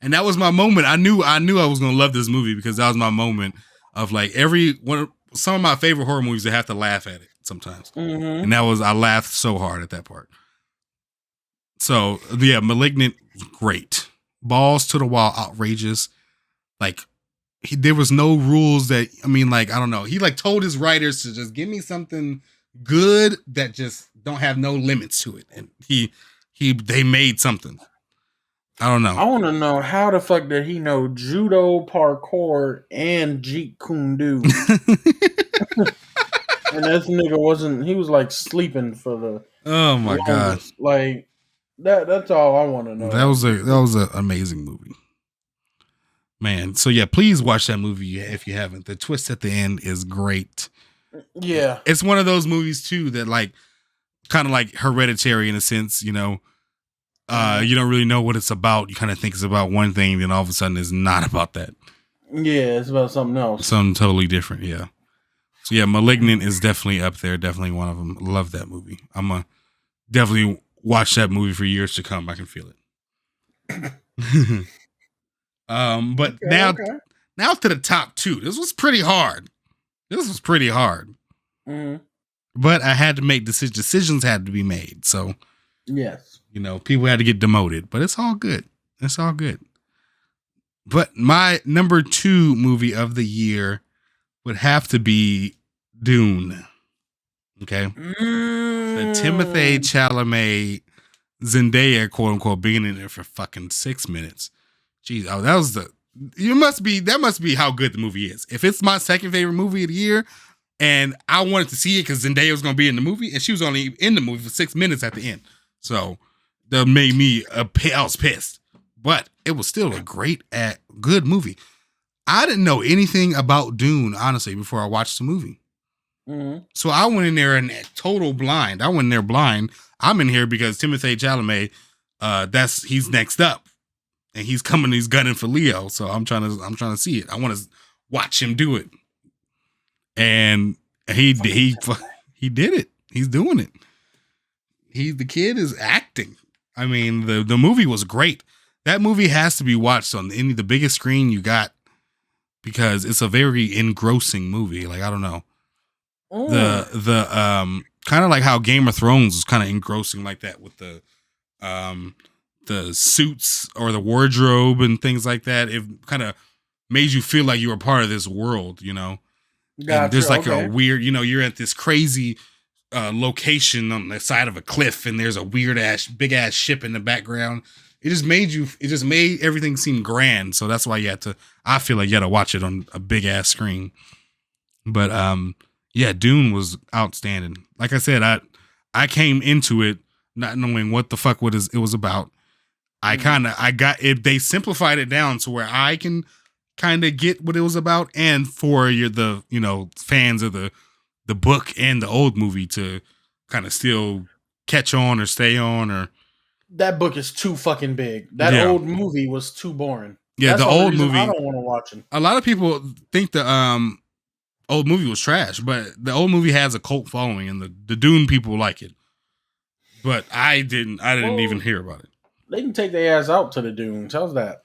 And that was my moment. I knew I was gonna love this movie because that was my moment of like some of my favorite horror movies. I have to laugh at it sometimes, and I laughed so hard at that part. So yeah, Malignant was great. Balls to the wall, outrageous. Like there was no rules that I don't know. He like told his writers to just give me something good that just don't have no limits to it, and they made something. I don't know. I want to know how the fuck did he know judo, parkour, and Jeet Kune Do? And this nigga he was like sleeping for the. Oh my God! Like that's all I want to know. That was an amazing movie, man. So yeah, please watch that movie if you haven't. The twist at the end is great. Yeah, it's one of those movies too that like kind of like Hereditary in a sense, you know. You don't really know what it's about. You kind of think it's about one thing, then all of a sudden it's not about that. Yeah, it's about something else. Something totally different, yeah. So yeah, Malignant is definitely up there. Definitely one of them. Love that movie. I'm going to definitely watch that movie for years to come. I can feel it. But now to the top two. This was pretty hard. Mm-hmm. But I had to make decisions. Decisions had to be made. So yes. You know, people had to get demoted, but it's all good. It's all good. But my number 2 movie of the year would have to be Dune. Okay. The Timothée Chalamet, Zendaya, quote unquote, being in there for fucking 6 minutes. Jeez. Oh, that must be how good the movie is. If it's my second favorite movie of the year and I wanted to see it because Zendaya was going to be in the movie and she was only in the movie for 6 minutes at the end. So that made me I was pissed, but it was still a good movie. I didn't know anything about Dune, honestly, before I watched the movie. Mm-hmm. So I went in there total blind. I went in there blind. I'm in here because Timothée Chalamet, he's next up, and he's gunning for Leo. So I'm trying to see it. I want to watch him do it, and he did it. He's doing it. The kid is acting. I mean, the movie was great. That movie has to be watched on the biggest screen you got because it's a very engrossing movie. Like, I don't know. The kind of like how Game of Thrones was kind of engrossing like that with the suits or the wardrobe and things like that. It kind of made you feel like you were part of this world, you know. Gotcha, and there's like a weird, you know, you're at this crazy location on the side of a cliff and there's a big ass ship in the background. It just made everything seem grand. So that's why I feel like you had to watch it on a big ass screen. But yeah, Dune was outstanding. Like I said, I came into it not knowing what the fuck it was about. I got it. They simplified it down to where I can kind of get what it was about, and for fans of the book and the old movie to kind of still catch on or stay on. Or that book is too fucking big. That old movie was too boring. Yeah, that's the old movie. I don't want to watch it. A lot of people think the old movie was trash, but the old movie has a cult following, and the Dune people like it. But I didn't even hear about it. They can take their ass out to the dunes. How's that?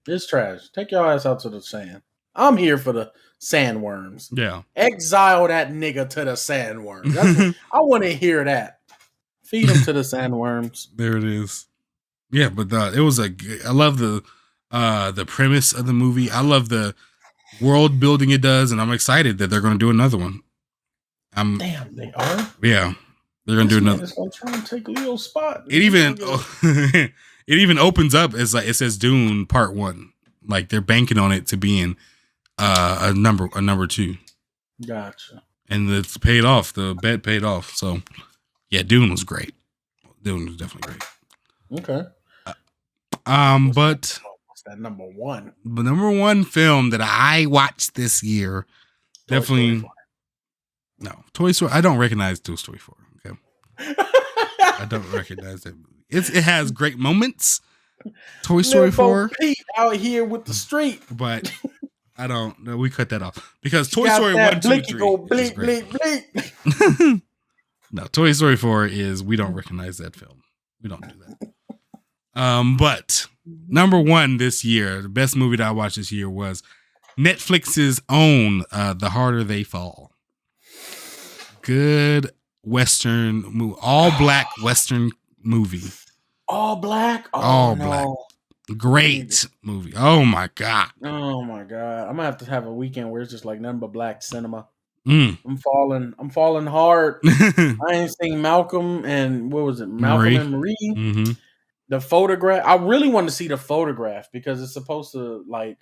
It's trash. Take your ass out to the sand. I'm here for the sandworms. Yeah. Exile that nigga to the sandworms. I want to hear that. Feed him to the sandworms. There it is. Yeah, but I love the premise of the movie. I love the world building it does, and I'm excited that they're going to do another one. Damn, they are? Yeah. They're going to do another. It's going to try and take Leo's spot. It even opens up as like it says Dune Part 1. Like they're banking on it to be in a number 2. Gotcha. And it's paid off. The bet paid off. So yeah, Dune was great. Dune was definitely great. Okay. But What's that number one? the number one film that I watched this year, Toy Story definitely 4. no Toy Story. I don't recognize Toy Story 4. Okay, I don't recognize that movie. It has great moments. Toy Story Little Bo 4, Peep out here with the street. but I don't know. We cut that off because Toy Got Story that 1, 2, blinky 3 go is bleep, great. bleep, bleep. No, Toy Story 4 is we don't recognize that film. We don't do that. But number one this year, the best movie that I watched this year was Netflix's own The Harder They Fall. Good Western movie, all black Western movie. All black? Oh, all no. black. Great movie. Oh my God. Oh my God. I'm gonna have a weekend where it's just like nothing but black cinema. Mm. I'm falling hard. I ain't seen Malcolm and what was it? Malcolm and Marie. Mm-hmm. The Photograph. I really want to see The Photograph because it's supposed to like.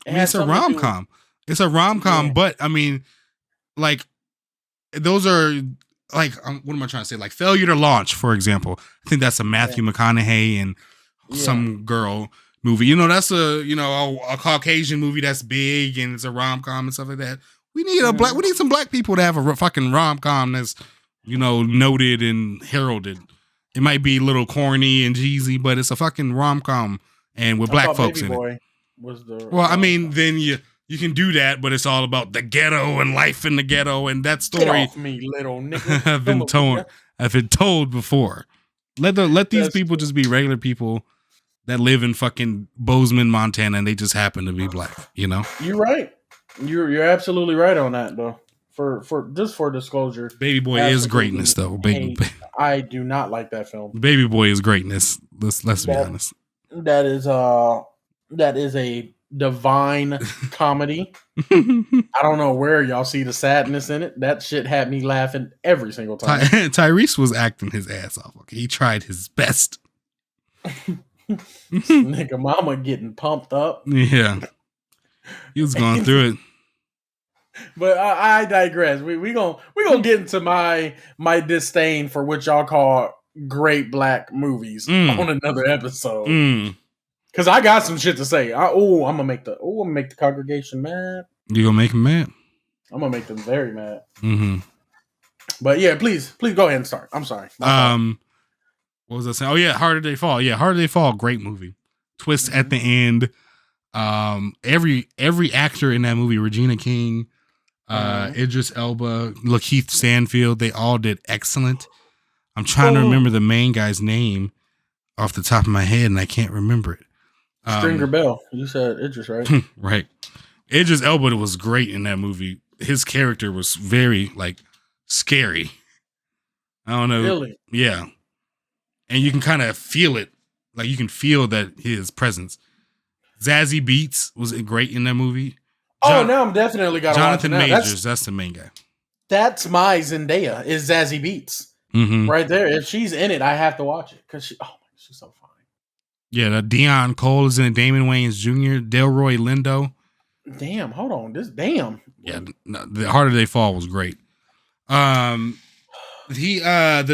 I mean, it's a rom-com. It's a rom-com, but I mean, like, those are like, what am I trying to say? Like, Failure to Launch, for example. I think that's a Matthew McConaughey and some girl movie. You know, that's a Caucasian movie that's big and it's a rom-com and stuff like that. We need we need some black people to have a fucking rom-com that's, noted and heralded. It might be a little corny and cheesy, but it's a fucking rom-com and with black folks in it. I mean, then you can do that, but it's all about the ghetto and life in the ghetto, and that story. Get off me, little nigga. I've been told before. Let these people just be regular people that live in fucking Bozeman, Montana, and they just happen to be black. You're right. You're absolutely right on that, though. For disclosure, Baby Boy is greatness, though. I do not like that film. Baby Boy is greatness. Let's be honest. That is a divine comedy. I don't know where y'all see the sadness in it. That shit had me laughing every single time. Tyrese was acting his ass off. Okay, he tried his best. Nigga, mama getting pumped up. Yeah, he was going through it. But I digress. We gonna get into my disdain for what y'all call great black movies on another episode. Cause I got some shit to say. I'm gonna make the congregation mad. You gonna make them mad? I'm gonna make them very mad. Mm-hmm. But yeah, please go ahead and start. I'm sorry. What was I saying? Oh yeah, Harder They Fall. Yeah, Harder They Fall. Great movie. Twist at the end. Every actor in that movie, Regina King, Idris Elba, Lakeith Stanfield, they all did excellent. I'm trying to remember the main guy's name off the top of my head, and I can't remember it. Stringer Bell. You said Idris, right? Right. Idris Elba was great in that movie. His character was very scary. I don't know. Really? Yeah. And you can kind of feel it. Like you can feel that his presence. Zazie Beetz was great in that movie. Now I'm definitely got Jonathan Majors. That's the main guy. That's my Zendaya. Is Zazie Beetz right there? If she's in it, I have to watch it because she's so fine. Yeah, Deion Cole is in it. Damon Wayans Jr., Delroy Lindo. Damn, hold on. Yeah, The Harder They Fall was great. The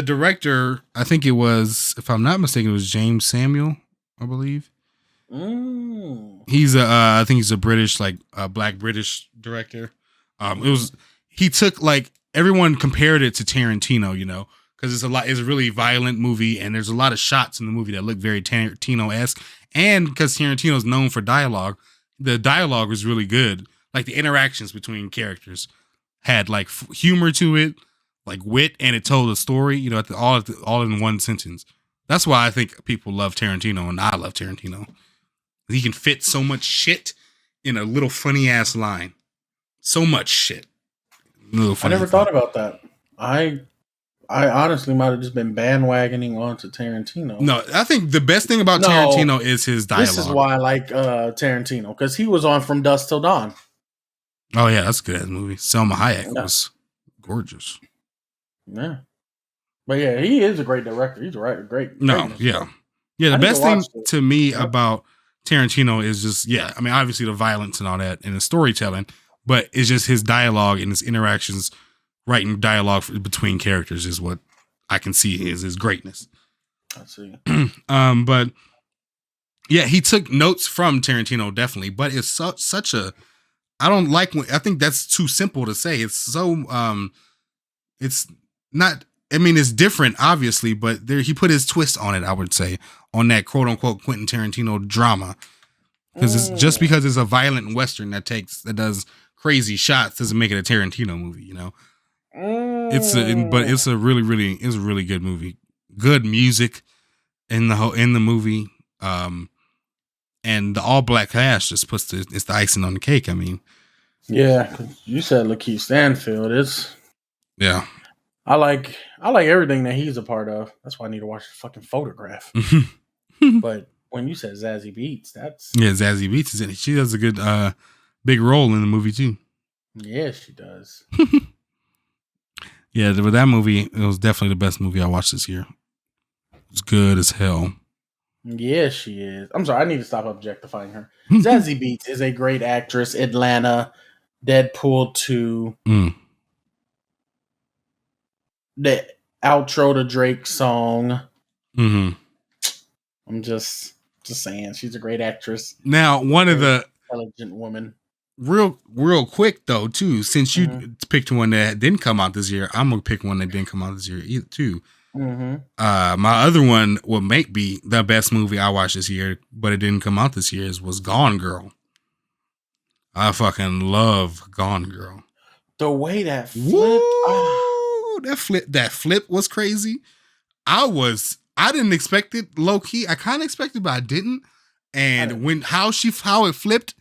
director, I think it was, if I'm not mistaken, it was James Samuel, I believe. He's I think he's a British, black British director. He took everyone compared it to Tarantino, because it's a really violent movie, and there's a lot of shots in the movie that look very Tarantino-esque, and because Tarantino's known for dialogue, the dialogue was really good. Like the interactions between characters had humor to it, wit, and it told a story, all in one sentence. That's why I think people love Tarantino, and I love Tarantino. He can fit so much shit in a little funny ass line. So much shit. I never thought about that. I honestly might have just been bandwagoning onto Tarantino. No, I think the best thing about Tarantino is his dialogue. This is why I like Tarantino, because he was on From Dusk Till Dawn. Oh yeah, that's a good ass movie. Selma Hayek was gorgeous. Yeah. But yeah, he is a great director. He's great. Yeah. The best thing to me about Tarantino is just, obviously the violence and all that and the storytelling, but it's just his dialogue and his interactions, writing dialogue between characters is what I can see is his greatness. I see. But yeah, he took notes from Tarantino, definitely. But it's such a I don't like when I think that's too simple to say. It's so it's not. I mean, it's different, obviously, but there he put his twist on it. I would say on that quote unquote Quentin Tarantino drama because it's just because it's a violent western that does crazy shots doesn't make it a Tarantino movie. You know, it's a really good movie. Good music in the movie. And the all black cast just it's the icing on the cake. I mean, yeah, 'cause you said Lakeith Stanfield. yeah. I like everything that he's a part of. That's why I need to watch the fucking Photograph. But when you said Zazie Beetz, that's Zazie Beetz is in it. She does a good big role in the movie too. yeah, she does. Yeah, with that movie, it was definitely the best movie I watched this year. It's good as hell. Yeah, she is. I'm sorry, I need to stop objectifying her. Zazie Beetz is a great actress. Atlanta, Deadpool 2, the outro to Drake's song. Mm-hmm. I'm just saying, she's a great actress. Now, one of the intelligent woman. Real quick though, too, since you picked one that didn't come out this year, I'm gonna pick one that didn't come out this year too. Mm-hmm. My other one will be the best movie I watched this year, but it didn't come out this year. Was Gone Girl. I fucking love Gone Girl. The way that flipped, that flip was crazy. I didn't expect it low key. I kind of expected, but I didn't. And how she flipped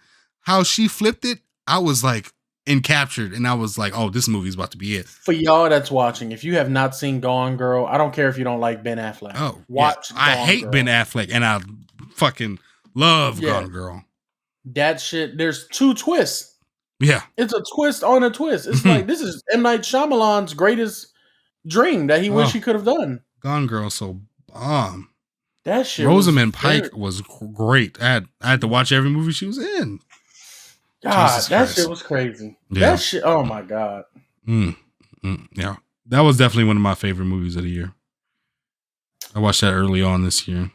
it, I was like encaptured, and I was like, oh, this movie's about to be it. For y'all that's watching, if you have not seen Gone Girl, I don't care if you don't like Ben Affleck. Oh, watch. Yeah. I hate Ben Affleck, and I fucking love Gone Girl. That shit. There's 2 twists. Yeah, it's a twist on a twist. It's like this is M. Night Shyamalan's greatest dream that he wished he could have done. Gone Girl, so bomb. That shit. Rosamund Pike was great. I had to watch every movie she was in. God, that shit was crazy. Yeah. That shit. Oh my god. Yeah, that was definitely one of my favorite movies of the year. I watched that early on this year.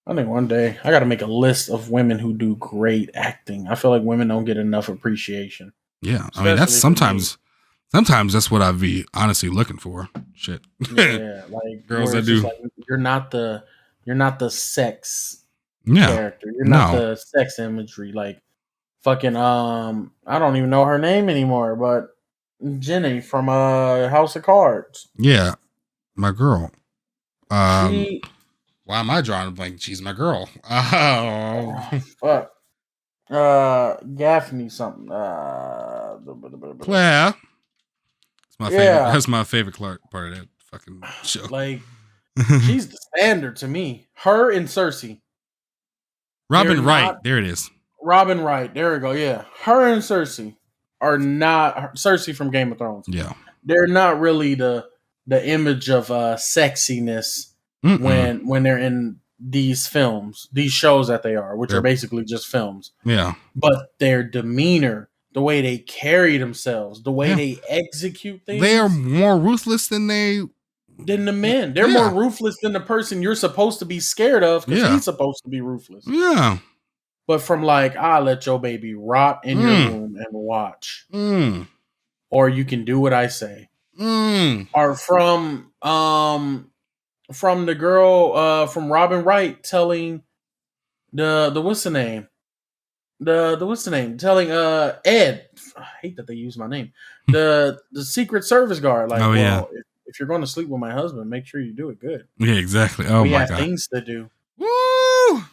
I think one day I got to make a list of women who do great acting. I feel like women don't get enough appreciation. Yeah, I mean that's sometimes that's what I'd be honestly looking for. Shit. Yeah, like girls that do. Like, you're not the sex character. You're not the sex imagery. Like fucking I don't even know her name anymore, but Jenny from House of Cards. Yeah, my girl. Why am I drawing a blank? She's my girl. Oh, fuck. Gaffney something. Claire. It's my favorite. That's my favorite part of that fucking show. Like, she's the standard to me. Her and Cersei. Robin Wright. There it is. Robin Wright. There we go. Yeah. Her and Cersei are not Cersei from Game of Thrones. Yeah. They're not really the image of sexiness when they're in these films, these shows that they are, which are basically just films. Yeah. But their demeanor, the way they carry themselves, the way they execute things. They are more ruthless than the men. They're more ruthless than the person you're supposed to be scared of because he's supposed to be ruthless. Yeah. But from like, I'll let your baby rot in your room and watch. Or you can do what I say. Or from the girl from Robin Wright telling the what's the name? The what's the name? Telling Ed. I hate that they use my name. The Secret Service guard. Like, if you're going to sleep with my husband, make sure you do it good. Yeah, exactly. Oh we my have god. things to do. Woo!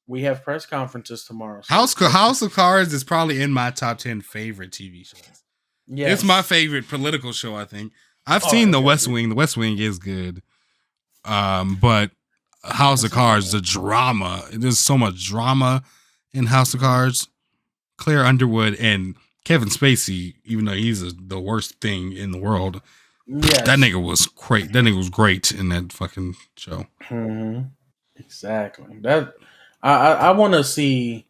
We have press conferences tomorrow. So House of Cards is probably in my top 10 favorite TV shows. Yeah, it's my favorite political show. I think I've seen The West Wing. The West Wing is good, but House of Cards, the drama. There's so much drama in House of Cards. Claire Underwood and Kevin Spacey, even though he's the worst thing in the world, that nigga was great. That nigga was great in that fucking show. Exactly. That I want to see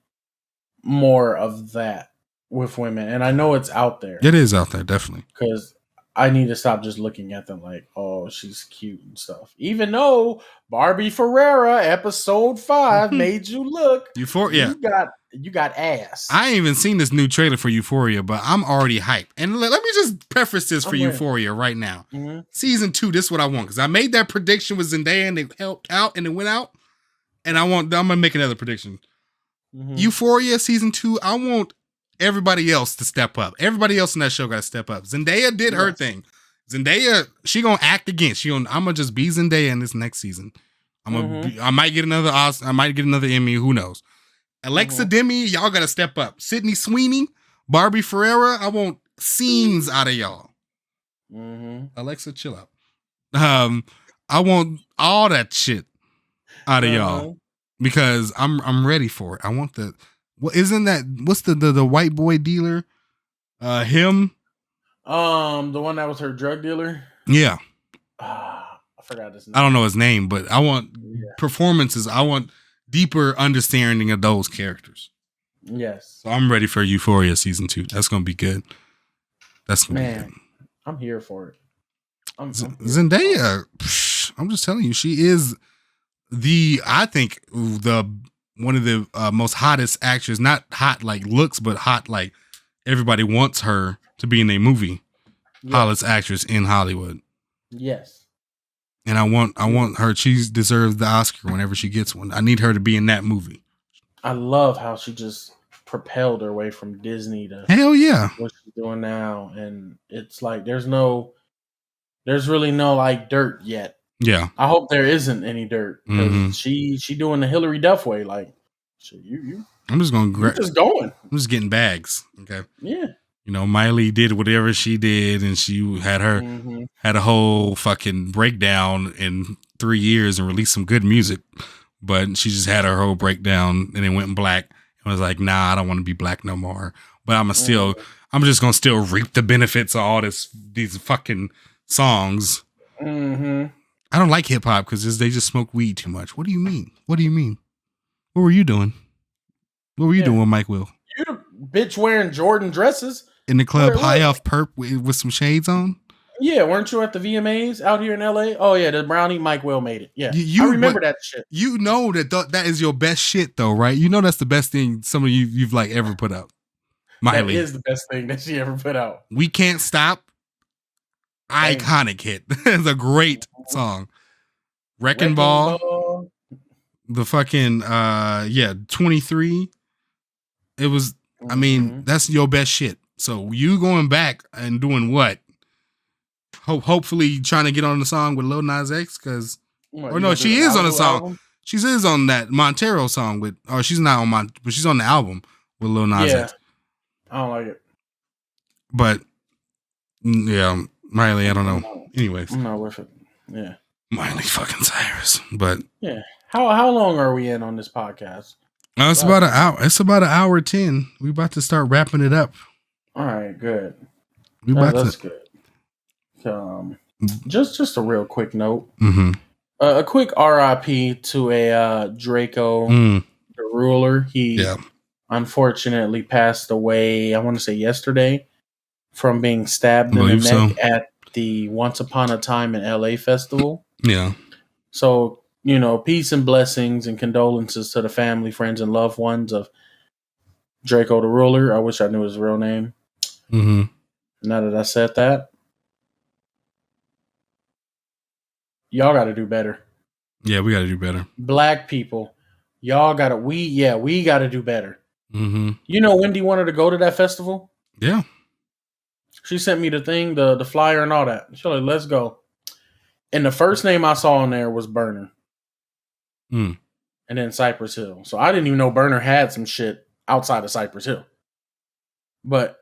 more of that with women, and I know it's out there. It is out there, definitely. Because I need to stop just looking at them like, oh, she's cute and stuff. Even though Barbie Ferreira episode 5 made you look, Euphoria. You got ass. I ain't even seen this new trailer for Euphoria, but I'm already hyped. And let me just preface this for Euphoria right now. Mm-hmm. Season 2, this is what I want, because I made that prediction with Zendaya and they helped out and it went out. And I'm gonna make another prediction. Mm-hmm. Euphoria season 2, I want everybody else to step up. Everybody else in that show got to step up. Zendaya did her thing. Zendaya, she gonna act again. I'm gonna just be Zendaya in this next season. I might get another Oscar. I might get another Emmy. Who knows? Alexa Demi, y'all got to step up. Sydney Sweeney, Barbie Ferreira, I want scenes out of y'all. Alexa, chill out. I want all that shit out of y'all because I'm ready for it. I want the. What's the white boy dealer? Him. The one that was her drug dealer. Yeah. I forgot his name. I don't know his name, but I want performances. I want deeper understanding of those characters. Yes. So I'm ready for Euphoria season 2. That's gonna be good. Be good. I'm here for it. Zendaya. I'm just telling you, she is I think one of the most hottest actors, not hot like looks, but hot like everybody wants her to be in a movie. Yes. Hottest actress in Hollywood. Yes. And I want her. She deserves the Oscar whenever she gets one. I need her to be in that movie. I love how she just propelled her way from Disney to hell yeah what she's doing now. And it's like there's really no like dirt yet. Yeah, I hope there isn't any dirt because she doing the Hillary Duff way. Like, I'm just going. I'm just getting bags. Okay. Yeah. You know, Miley did whatever she did, and she had a whole fucking breakdown in 3 years and released some good music. But she just had her whole breakdown and it went black and was like, nah, I don't want to be black no more. But I'm just gonna still reap the benefits of all these fucking songs. I don't like hip hop because they just smoke weed too much. What do you mean? What were you doing? What were you doing, Mike Will? You the bitch wearing Jordan dresses in the club, high off perp with some shades on. Yeah, weren't you at the VMAs out here in LA? Oh yeah, the brownie Mike Will made it. Yeah, I remember that shit. You know that is your best shit though, right? You know that's the best thing some of you've like ever put out. Miley. That is the best thing that she ever put out. We Can't Stop. Iconic hit. It's a great song. Wrecking Ball. The fucking 23. It was. I mean, that's your best shit. So you going back and doing what? Hopefully trying to get on the song with Lil Nas X because, she is on the song. Album? She is on that Montero song with, or she's not on but she's on the album with Lil Nas X. I don't like it. But yeah, Miley, I don't know. Anyways, I'm not with it. Yeah, Miley fucking Cyrus. But yeah, how long are we in on this podcast? It's about an hour. It's about an hour 10. We about to start wrapping it up. All right, good. That's good. Just a real quick note. A quick RIP to a Draco, the ruler. He unfortunately passed away, I want to say yesterday, from being stabbed in the neck at the Once Upon a Time in LA festival. Yeah. So, peace and blessings and condolences to the family, friends, and loved ones of Draco the ruler. I wish I knew his real name. Now that I said that, y'all got to do better. Yeah, we got to do better. Black people, y'all got to. We got to do better. Wendy wanted to go to that festival. Yeah, she sent me the thing, the flyer, and all that. She's like, "Let's go." And the first name I saw on there was Burner, and then Cypress Hill. So I didn't even know Burner had some shit outside of Cypress Hill. But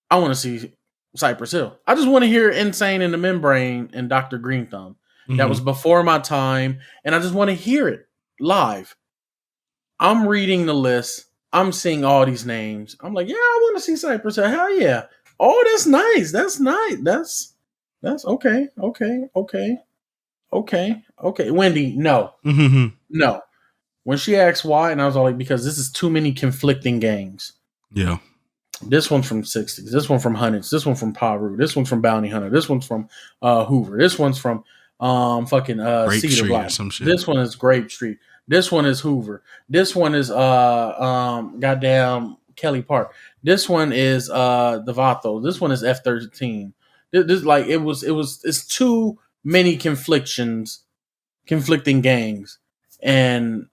I want to see Cypress Hill. I just want to hear Insane in the Membrane and Dr. Green Thumb. That was before my time, and I just want to hear it live. I'm reading the list. I'm seeing all these names. I'm like, yeah, I want to see Cypress Hill. Hell yeah. Oh, that's nice. That's nice. That's okay. Okay. Wendy, no. No. When she asked why, and I was all like, because this is too many conflicting gangs. Yeah. This one's from 60s. This one from Hunnits. This one from Paru. This one's from Bounty Hunter. This one's from Hoover. This one's from fucking Grape Cedar Street Block. or some shit. This one is Grape Street. This one is Hoover. This one is goddamn Kelly Park. This one is Devato. This one is F-13. This like it's too many conflicting gangs. And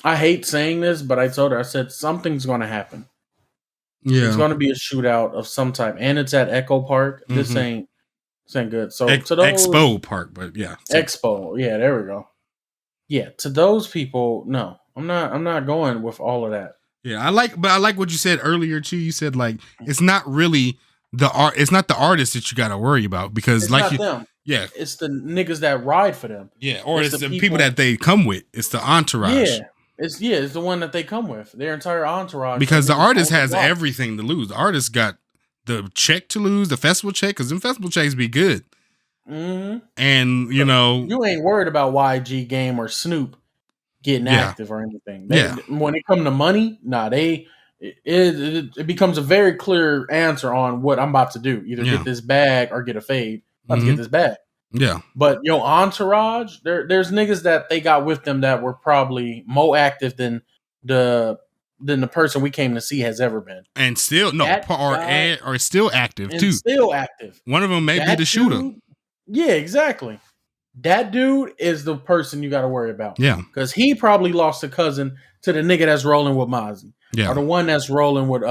I hate saying this, but I told her, I said, something's gonna happen. Yeah. It's gonna be a shootout of some type. And it's at Echo Park. Mm-hmm. This ain't good. So to those Expo Park, but yeah. Expo. Yeah, there we go. Yeah, to those people, no. I'm not going with all of that. Yeah, I like what you said earlier too. You said like it's not really it's not the artist that you got to worry about because it's like not them. Yeah, it's the niggas that ride for them. Yeah, or it's the people that they come with. It's the entourage. Yeah, it's the one that they come with. Their entire entourage. Because the artist has everything to lose. The artist got the check to lose, the festival check, because them festival checks be good. Mm-hmm. And you know, you ain't worried about YG Game or Snoop getting active or anything. When it come to money, it becomes a very clear answer on what I'm about to do. Either get this bag or get a fade. About to get this bag. Yeah. But entourage, there's niggas that they got with them that were probably more active than the person we came to see has ever been. And still are still active too. Still active. One of them may be the shooter. Dude, yeah, exactly. That dude is the person you got to worry about. Yeah. Because he probably lost a cousin to the nigga that's rolling with Mozzie. Yeah. Or the one that's rolling with,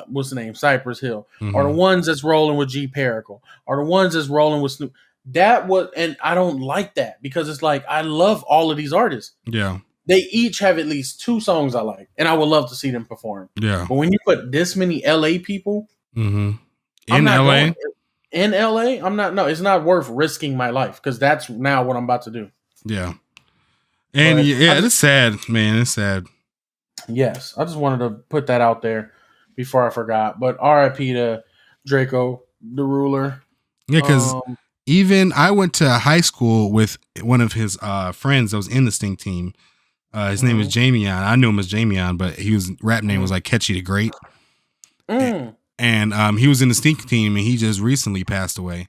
what's the name? Cypress Hill. Mm-hmm. Or the ones that's rolling with G Pericle. Or the ones that's rolling with Snoop. And I don't like that because it's like, I love all of these artists. Yeah. They each have at least 2 songs I like. And I would love to see them perform. Yeah. But when you put this many LA people. Mm-hmm. In LA? In LA, it's not worth risking my life because that's now what I'm about to do. Yeah. And it's sad, man. It's sad. Yes. I just wanted to put that out there before I forgot. But RIP to Draco, the ruler. Yeah, because even I went to high school with one of his friends that was in the Stink team. His name was Jamion. I knew him as Jamion, but his rap name was like Catchy the Great. And he was in the Stink team, and he just recently passed away.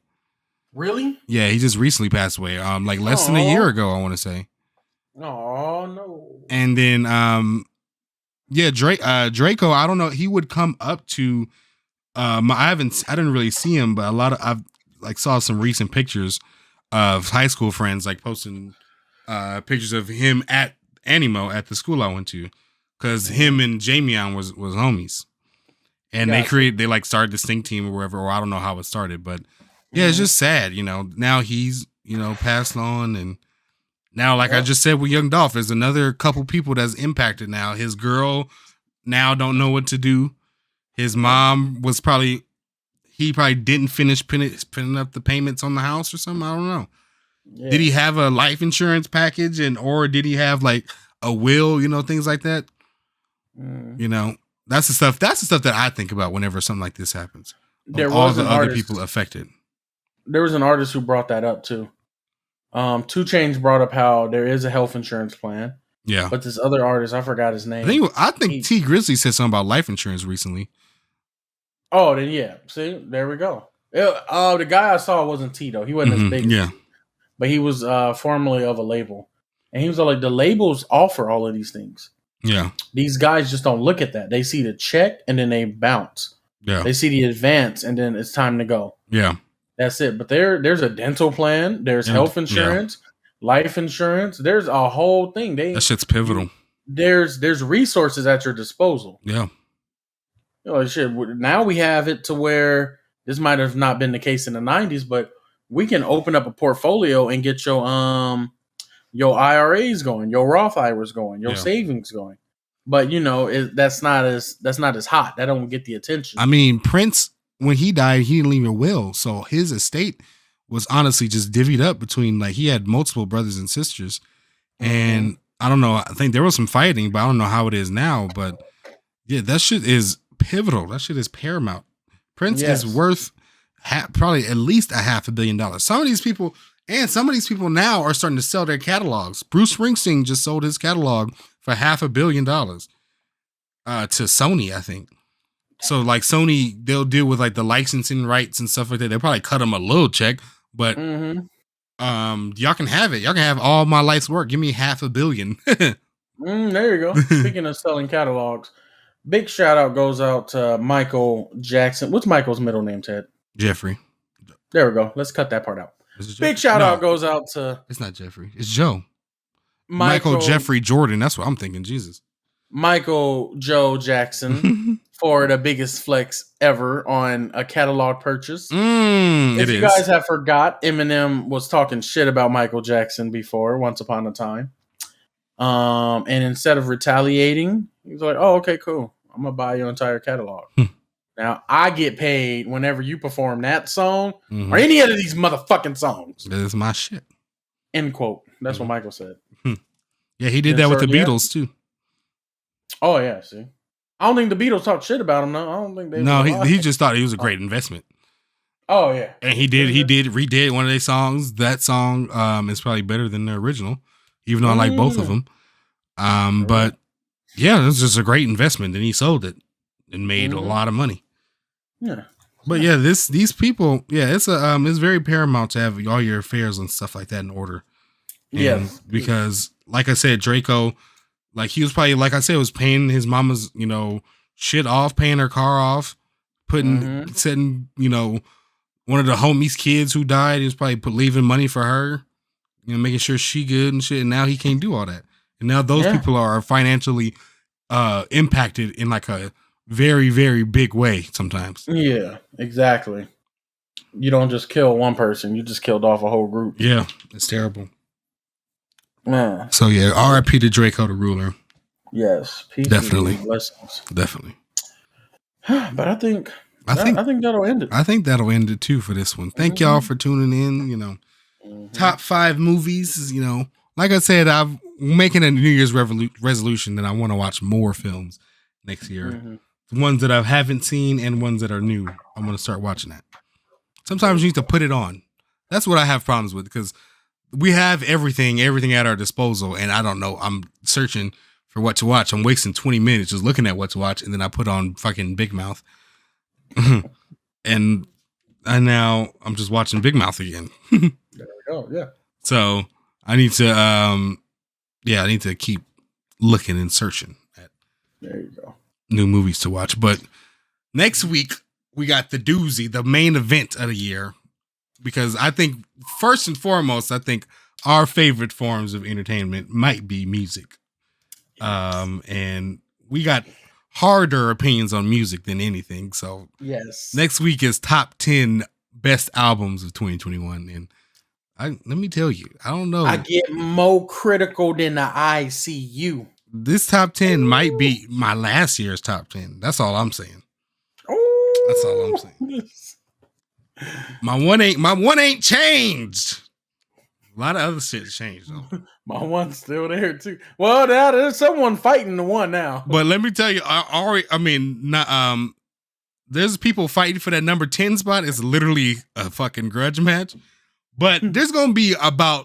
Really? Yeah, he just recently passed away. Like less than a year ago, I want to say. Oh no! And then, Draco. I don't know. He would come up to. I didn't really see him, but I've saw some recent pictures of high school friends like posting pictures of him at Animo at the school I went to, because him and Jamion was homies. And they started the Stink team or wherever, or I don't know how it started, but yeah, it's just sad, now he's, passed on. And now, I just said with Young Dolph, there's another couple people that's impacted now. His girl now don't know what to do. His mom he probably didn't finish pinning up the payments on the house or something. I don't know. Yeah. Did he have a life insurance package or did he have like a will, things like that? That's the stuff that I think about whenever something like this happens. There all was the an other artist, people affected. There was an artist who brought that up too. 2 Chainz brought up how there is a health insurance plan. Yeah. But this other artist, I forgot his name. I think T Grizzly said something about life insurance recently. Oh, then yeah. See, there we go. The guy I saw wasn't T though. He wasn't as big. Yeah. But he was formerly of a label. And he was like, the labels offer all of these things. Yeah. These guys just don't look at that. They see the check and then they bounce. Yeah. They see the advance and then it's time to go. Yeah. That's it. But there's a dental plan. There's health insurance, life insurance. There's a whole thing. That shit's pivotal. There's resources at your disposal. Yeah. Shit. Now we have it to where this might have not been the case in the 90s, but we can open up a portfolio and get your IRAs going, your Roth IRAs going, your savings going. But that's not as hot. That don't get the attention. I mean, Prince, when he died, he didn't leave a will, so his estate was honestly just divvied up between he had multiple brothers and sisters, and I don't know. I think there was some fighting, but I don't know how it is now. But yeah, that shit is pivotal. That shit is paramount. Prince is worth probably at least $500 million. Some of these people now are starting to sell their catalogs. Bruce Springsteen just sold his catalog for $500 million to Sony, I think. So like Sony, they'll deal with like the licensing rights and stuff like that. They'll probably cut them a little check, but y'all can have it. Y'all can have all my life's work. Give me $500 million. There you go. Speaking of selling catalogs, big shout out goes out to Michael Jackson. What's Michael's middle name, Ted? Jeffrey. There we go. Let's cut that part out. Big shout out goes out to... It's not Jeffrey. It's Joe. Michael Jeffrey Jordan. That's what I'm thinking. Jesus. Michael Joe Jackson for the biggest flex ever on a catalog purchase. If you guys have forgot, Eminem was talking shit about Michael Jackson before, once upon a time. And instead of retaliating, he was like, oh, okay, cool. I'm going to buy your entire catalog. Now, I get paid whenever you perform that song or any of these motherfucking songs. That is my shit. End quote. That's what Michael said. Yeah, he did that with the Beatles, too. Oh, yeah, see. I don't think the Beatles talked shit about him, though. I don't think they... No, he just thought he was a great investment. Oh, yeah. And he redid one of their songs. That song is probably better than the original, even though I like both of them. But, yeah, it was just a great investment. And he sold it and made a lot of money. Yeah. But, yeah, these people, it's very paramount to have all your affairs and stuff like that in order. Yes. Because, like I said, Draco... Like he was probably, like I said, was paying his mama's, shit off, paying her car off, setting, one of the homies' kids who died. He was probably leaving money for her, making sure she good and shit. And now he can't do all that. And now those people are financially impacted in like a very, very big way sometimes. Yeah, exactly. You don't just kill one person. You just killed off a whole group. Yeah, it's terrible. Man. So yeah, R.I.P. to Draco the Ruler. Yes, peace. Definitely, blessings. Definitely. But I think that'll end it. I think that'll end it too for this one. Thank y'all for tuning in. Top 5 movies. Like I said, I'm making a New Year's resolution that I want to watch more films next year. The ones that I haven't seen and ones that are new. I'm going to start watching that. Sometimes you need to put it on. That's what I have problems with because we have everything at our disposal, and I don't know. I'm searching for what to watch. I'm wasting 20 minutes just looking at what to watch, and then I put on fucking Big Mouth, and now I'm just watching Big Mouth again. There we go. Yeah. So I need to, I need to keep looking and searching at there you go new movies to watch. But next week we got the doozy, the main event of the year. Because I think, first and foremost, our favorite forms of entertainment might be music. And we got harder opinions on music than anything. So next week is top 10 best albums of 2021. And let me tell you, I don't know. I get more critical than the ICU. This top 10 might be my last year's top 10. That's all I'm saying. That's all I'm saying. My one ain't changed. A lot of other shit changed though. My one's still there too. Well, now there's someone fighting the one now. But let me tell you, there's people fighting for that number 10 spot. It's literally a fucking grudge match. But there's gonna be I'm a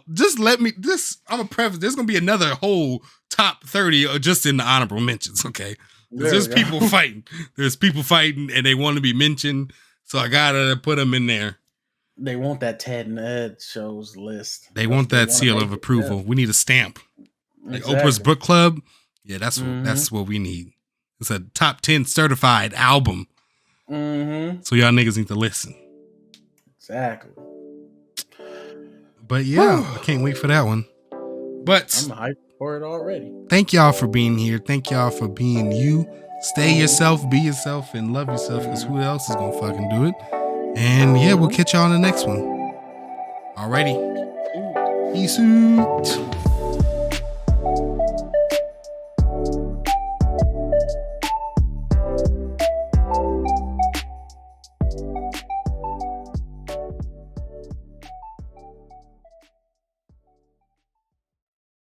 preface. There's gonna be another whole top 30 just in the honorable mentions. Okay, there's people fighting. There's people fighting, and they want to be mentioned. So I gotta put them in there. They want that Ted and Ed shows list. They want that seal of approval. Yeah. We need a stamp. Like Oprah's Book Club. Yeah, that's what we need. It's a top 10 certified album. So y'all niggas need to listen. Exactly. But yeah, I can't wait for that one. But I'm hyped for it already. Thank y'all for being here. Thank y'all for being you. Stay yourself, be yourself, and love yourself, because who else is gonna fucking do it? And yeah, we'll catch y'all on the next one. Alrighty. Peace out.